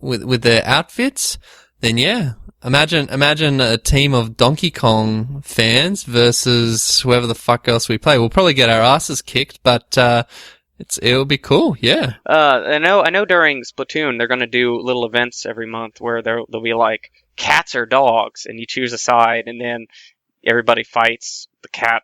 with their outfits, then yeah. Imagine a team of Donkey Kong fans versus whoever the fuck else we play. We'll probably get our asses kicked, but it'll be cool, yeah. I know during Splatoon they're gonna do little events every month where there'll be like cats or dogs, and you choose a side, and then everybody fights the cat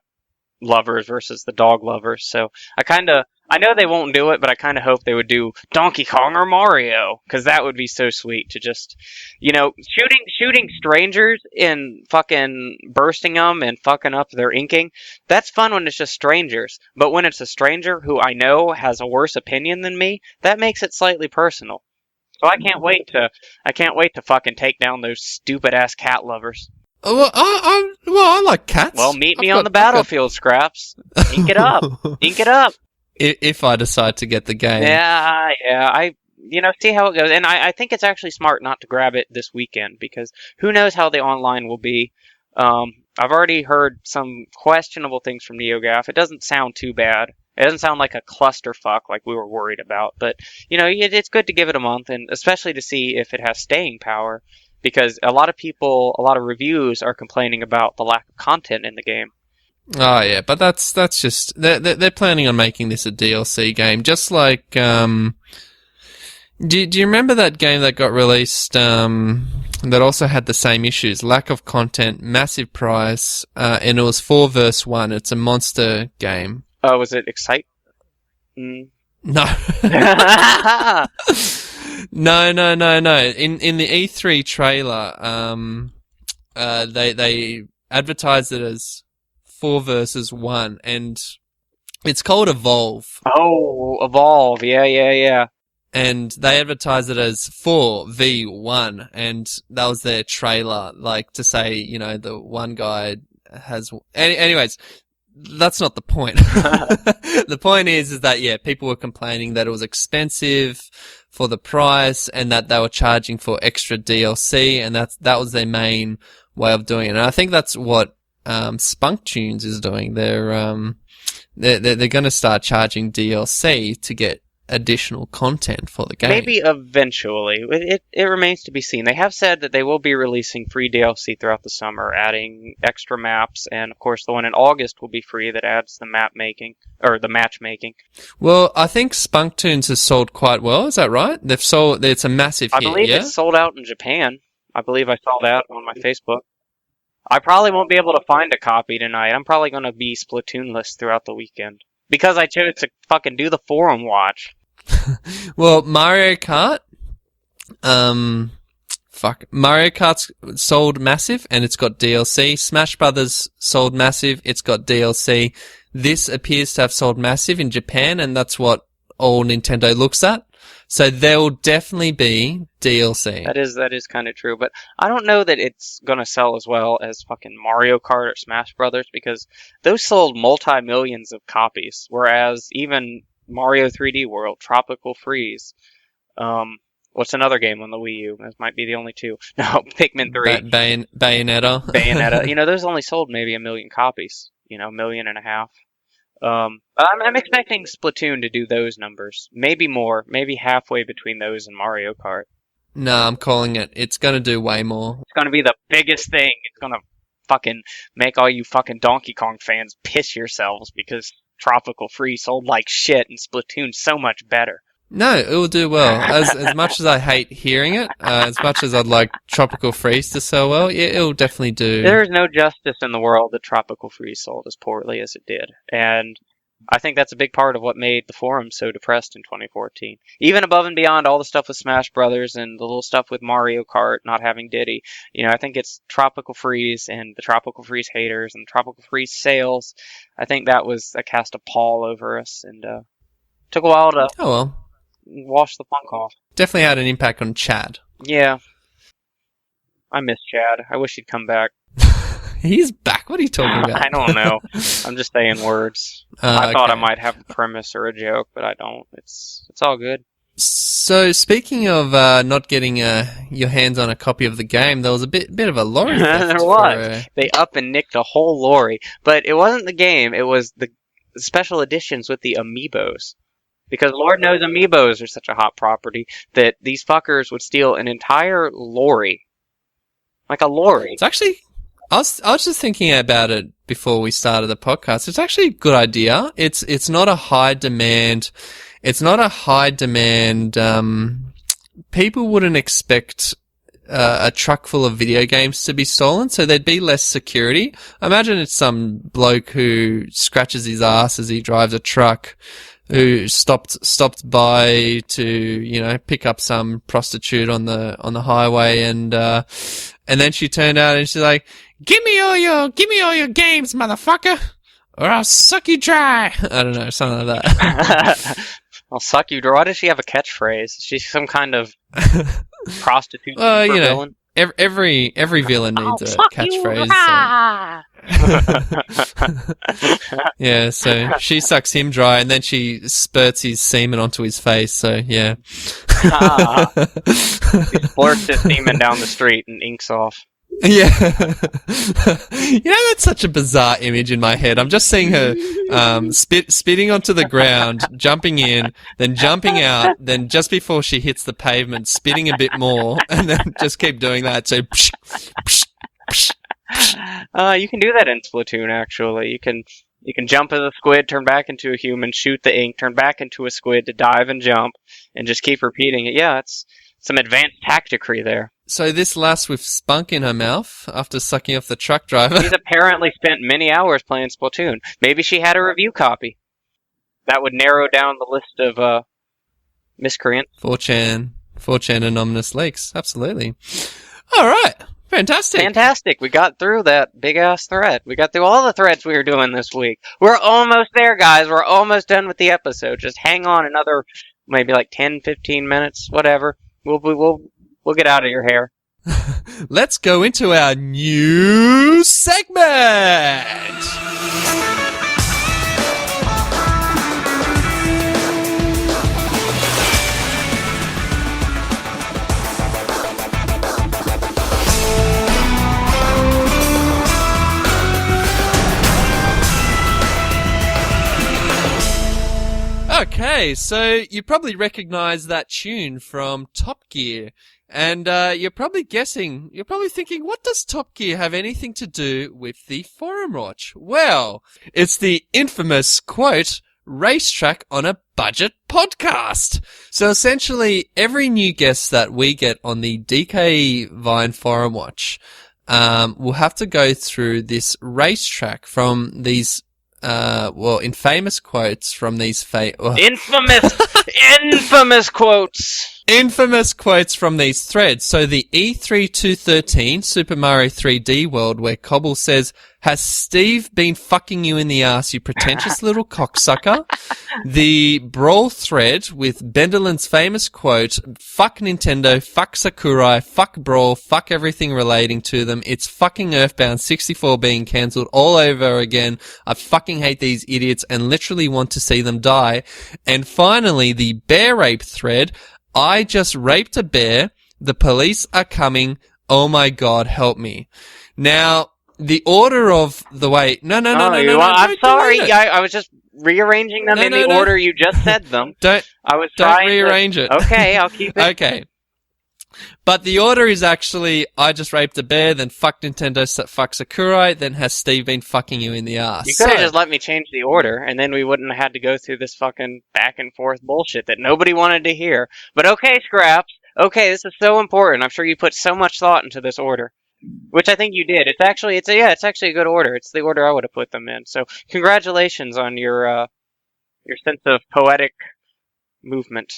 lovers versus the dog lovers. So I know they won't do it, but I kind of hope they would do Donkey Kong or Mario, because that would be so sweet to just, shooting strangers and fucking bursting them and fucking up their inking. That's fun when it's just strangers, but when it's a stranger who I know has a worse opinion than me, that makes it slightly personal. So I can't wait to fucking take down those stupid ass cat lovers. Well, I like cats. Well, meet me on the battlefield, Scraps. Ink it up. Ink it up. If I decide to get the game. Yeah. See how it goes. And I think it's actually smart not to grab it this weekend, because who knows how the online will be. I've already heard some questionable things from NeoGAF. It doesn't sound too bad. It doesn't sound like a clusterfuck like we were worried about. But, it's good to give it a month, and especially to see if it has staying power, because a lot of reviews are complaining about the lack of content in the game. Oh yeah, but that's just they're planning on making this a DLC game, just like do you remember that game that got released that also had the same issues, lack of content, massive price, and it was 4 vs 1. It's a monster game. Oh, was it Excite? No. No. In the E3 trailer, they advertised it as 4 vs 1, and it's called Evolve. Oh, Evolve. Yeah. And they advertised it as 4v1, and that was their trailer, like to say, the one guy has... Anyways, that's not the point. The point is that, people were complaining that it was expensive for the price, and that they were charging for extra DLC, and that was their main way of doing it. And I think that's what Spunk Tunes is doing. They're going to start charging DLC to get additional content for the game. Maybe eventually. It remains to be seen. They have said that they will be releasing free DLC throughout the summer, adding extra maps, and of course the one in August will be free that adds the matchmaking. Well, I think Spunk Tunes has sold quite well. Is that right? It's a massive hit. I believe it's sold out in Japan. I believe I saw that on my Facebook. I probably won't be able to find a copy tonight. I'm probably going to be Splatoonless throughout the weekend, because I chose to fucking do the forum watch. Well, Mario Kart, Mario Kart's sold massive, and it's got DLC. Smash Brothers sold massive, it's got DLC. This appears to have sold massive in Japan, and that's what all Nintendo looks at. So there will definitely be DLC. That is kind of true, but I don't know that it's gonna sell as well as fucking Mario Kart or Smash Brothers, because those sold multi-millions of copies, whereas even Mario 3D World, Tropical Freeze, what's another game on the Wii U? That might be the only two. No, Pikmin 3. Bayonetta. Bayonetta. Those only sold maybe 1 million copies. 1.5 million. I'm expecting Splatoon to do those numbers. Maybe more. Maybe halfway between those and Mario Kart. No, I'm calling it. It's going to do way more. It's going to be the biggest thing. It's going to fucking make all you fucking Donkey Kong fans piss yourselves, because Tropical Freeze sold like shit and Splatoon's so much better. No, it will do well. As much as I hate hearing it, as much as I'd like Tropical Freeze to sell well, yeah, it'll definitely do. There's no justice in the world that Tropical Freeze sold as poorly as it did. And I think that's a big part of what made the forum so depressed in 2014. Even above and beyond all the stuff with Smash Brothers and the little stuff with Mario Kart not having Diddy, I think it's Tropical Freeze and the Tropical Freeze haters and Tropical Freeze sales. I think that was a cast a pall over us, and took a while to wash the funk off. Definitely had an impact on Chad. Yeah. I miss Chad. I wish he'd come back. He's back? What are you talking about? I don't know. I'm just saying words. I thought I might have a premise or a joke, but I don't. It's all good. So, speaking of not getting your hands on a copy of the game, there was a bit of a lorry theft. There was. They up and nicked a whole lorry. But it wasn't the game. It was the special editions with the amiibos. Because Lord knows amiibos are such a hot property that these fuckers would steal an entire lorry. Like a lorry. It's actually... I was just thinking about it before we started the podcast. It's actually a good idea. It's not a high demand. It's not a high demand. People wouldn't expect a truck full of video games to be stolen, so there'd be less security. I imagine it's some bloke who scratches his ass as he drives a truck, who stopped by to, pick up some prostitute on the highway, and then she turned out and she's like, give me all your games, motherfucker, or I'll suck you dry. I don't know, something like that. I'll suck you dry. Why does she have a catchphrase? Is she some kind of prostitute villain? Every villain needs a catchphrase. Yeah, so she sucks him dry and then she spurts his semen onto his face, so yeah. He splurts his semen down the street and inks off. Yeah. That's such a bizarre image in my head. I'm just seeing her spitting onto the ground, jumping in, then jumping out, then just before she hits the pavement, spitting a bit more, and then just keep doing that. So, psh, psh, psh, psh. You can do that in Splatoon, actually. You can jump as a squid, turn back into a human, shoot the ink, turn back into a squid to dive and jump, and just keep repeating it. Yeah, it's some advanced tacticry there. So this lass with spunk in her mouth after sucking off the truck driver. She's apparently spent many hours playing Splatoon. Maybe she had a review copy. That would narrow down the list of miscreant. 4chan anonymous leaks. Absolutely. All right. Fantastic. We got through that big-ass thread. We got through all the threads we were doing this week. We're almost there, guys. We're almost done with the episode. Just hang on another maybe like 10, 15 minutes, whatever. We'll get out of your hair. Let's go into our new segment. Okay, so you probably recognize that tune from Top Gear. And you're probably thinking, what does Top Gear have anything to do with the Forum Watch? Well, it's the infamous quote, racetrack on a budget podcast. So essentially, every new guest that we get on the DK Vine Forum Watch will have to go through this racetrack from these infamous quotes from these infamous quotes. Infamous quotes from these threads. So the E3213 Super Mario 3D World, where Cobble says, "Has Steve been fucking you in the ass, you pretentious little cocksucker?" The Brawl thread with Benderlin's famous quote, "Fuck Nintendo, fuck Sakurai, fuck Brawl, fuck everything relating to them. It's fucking Earthbound 64 being cancelled all over again. I fucking hate these idiots and literally want to see them die." And finally, the bear rape thread, "I just raped a bear. The police are coming. Oh my God, help me." Now, the order of the way... No. I'm sorry. I was just rearranging them in the order you just said them. Don't rearrange it. Okay, I'll keep it. Okay. But the order is actually, I just raped a bear, then fuck Nintendo, fuck Sakurai, then has Steve been fucking you in the ass. You could have just let me change the order, and then we wouldn't have had to go through this fucking back and forth bullshit that nobody wanted to hear. But okay, Scraps. Okay, this is so important. I'm sure you put so much thought into this order. Which I think you did. It's actually a good order. It's the order I would have put them in. So congratulations on your sense of poetic movement.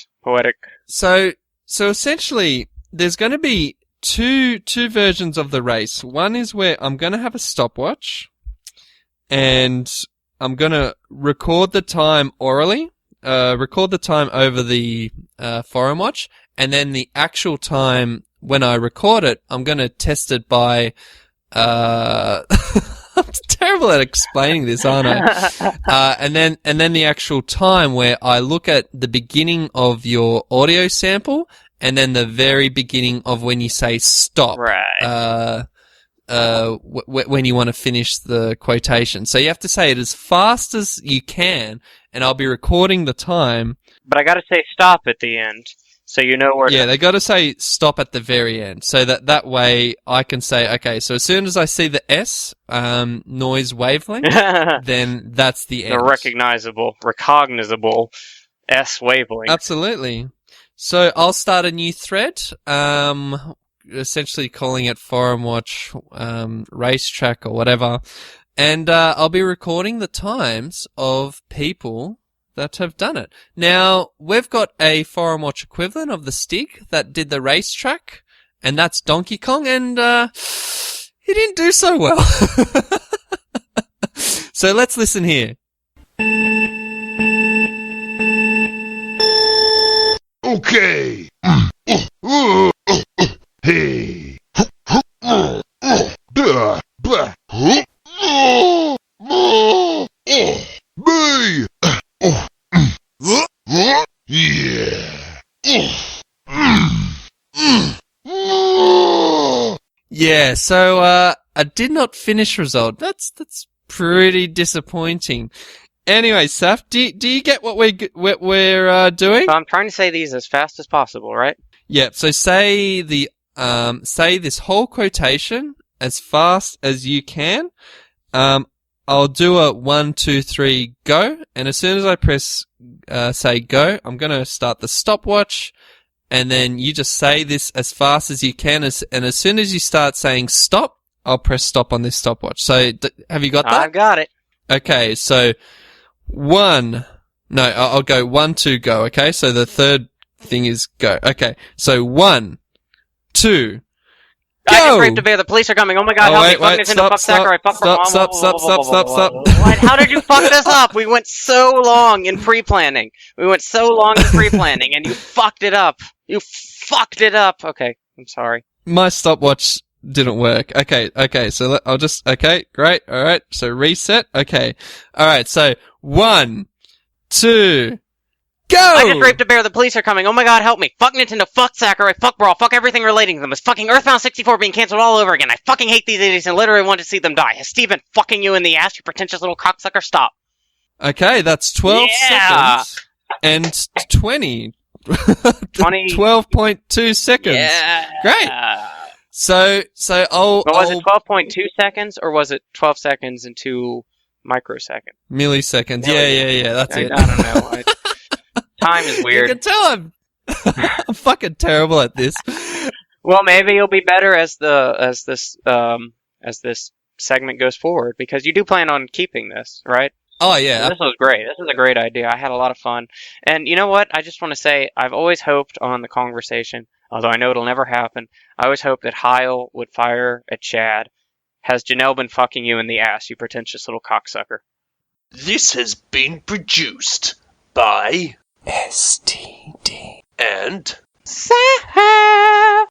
So essentially, there's going to be two versions of the race. One is where I'm going to have a stopwatch, and I'm going to record the time orally, record the time over the Forum Watch, and then the actual time when I record it, I'm going to test it by, I'm terrible at explaining this, aren't I? And then the actual time where I look at the beginning of your audio sample and then the very beginning of when you say stop. Right. When you want to finish the quotation. So you have to say it as fast as you can, and I'll be recording the time. But I gotta say stop at the end. So you know where... Yeah, they got to say stop at the very end. So that way I can say, okay, so as soon as I see the S, noise wavelength, then that's the end. The recognizable S wavelength. Absolutely. So I'll start a new thread. essentially calling it Forum Watch Racetrack or whatever. And I'll be recording the times of people that have done it. Now, we've got a Forum Watch equivalent of the Stig that did the racetrack, and that's Donkey Kong, and he didn't do so well. So let's listen here. Okay. Hey. Yeah, so I did not finish result. That's pretty disappointing. Anyway, Saf, do you get what we're doing? So I'm trying to say these as fast as possible, right? Yep. So say this whole quotation as fast as you can. I'll do a 1, 2, 3, go, and as soon as I press say go, I'm gonna start the stopwatch, and then you just say this as fast as you can, and as soon as you start saying stop, I'll press stop on this stopwatch. So have you got that? I've got it. Okay. So I'll go 1, 2, go. Okay. So the third thing is go. Okay. So 1, 2. Go! I just raped a bear. The police are coming. Oh my god, help me. Fuck Nintendo, fuck Sakurai, fuck Stop. What? How did you fuck this up? We went so long in pre-planning. And you fucked it up. Okay, I'm sorry. My stopwatch didn't work. Okay, so I'll just, okay, great, alright, so reset, okay. Alright, so 1, 2, go! I just raped a bear, the police are coming, oh my god, help me. Fuck Nintendo, fuck Sakurai, fuck Brawl, fuck everything relating to them. It's fucking Earthbound 64 being cancelled all over again. I fucking hate these idiots and literally want to see them die. Has Steve been fucking you in the ass, you pretentious little cocksucker? Stop. Okay, that's 12 seconds. And 20. 12.2 seconds. Yeah. Great. So was it 12.2 seconds, or was it 12 seconds and 2 microseconds? Milliseconds. Yeah, that's it. I don't know. Time is weird. You can tell I'm fucking terrible at this. Well, maybe you'll be better as this segment goes forward, because you do plan on keeping this, right? Oh yeah. This was great. This is a great idea. I had a lot of fun. And you know what? I just want to say I've always hoped on the conversation, although I know it'll never happen, I always hoped that Heil would fire at Chad. Has Janelle been fucking you in the ass, you pretentious little cocksucker? This has been produced by STD and Saf!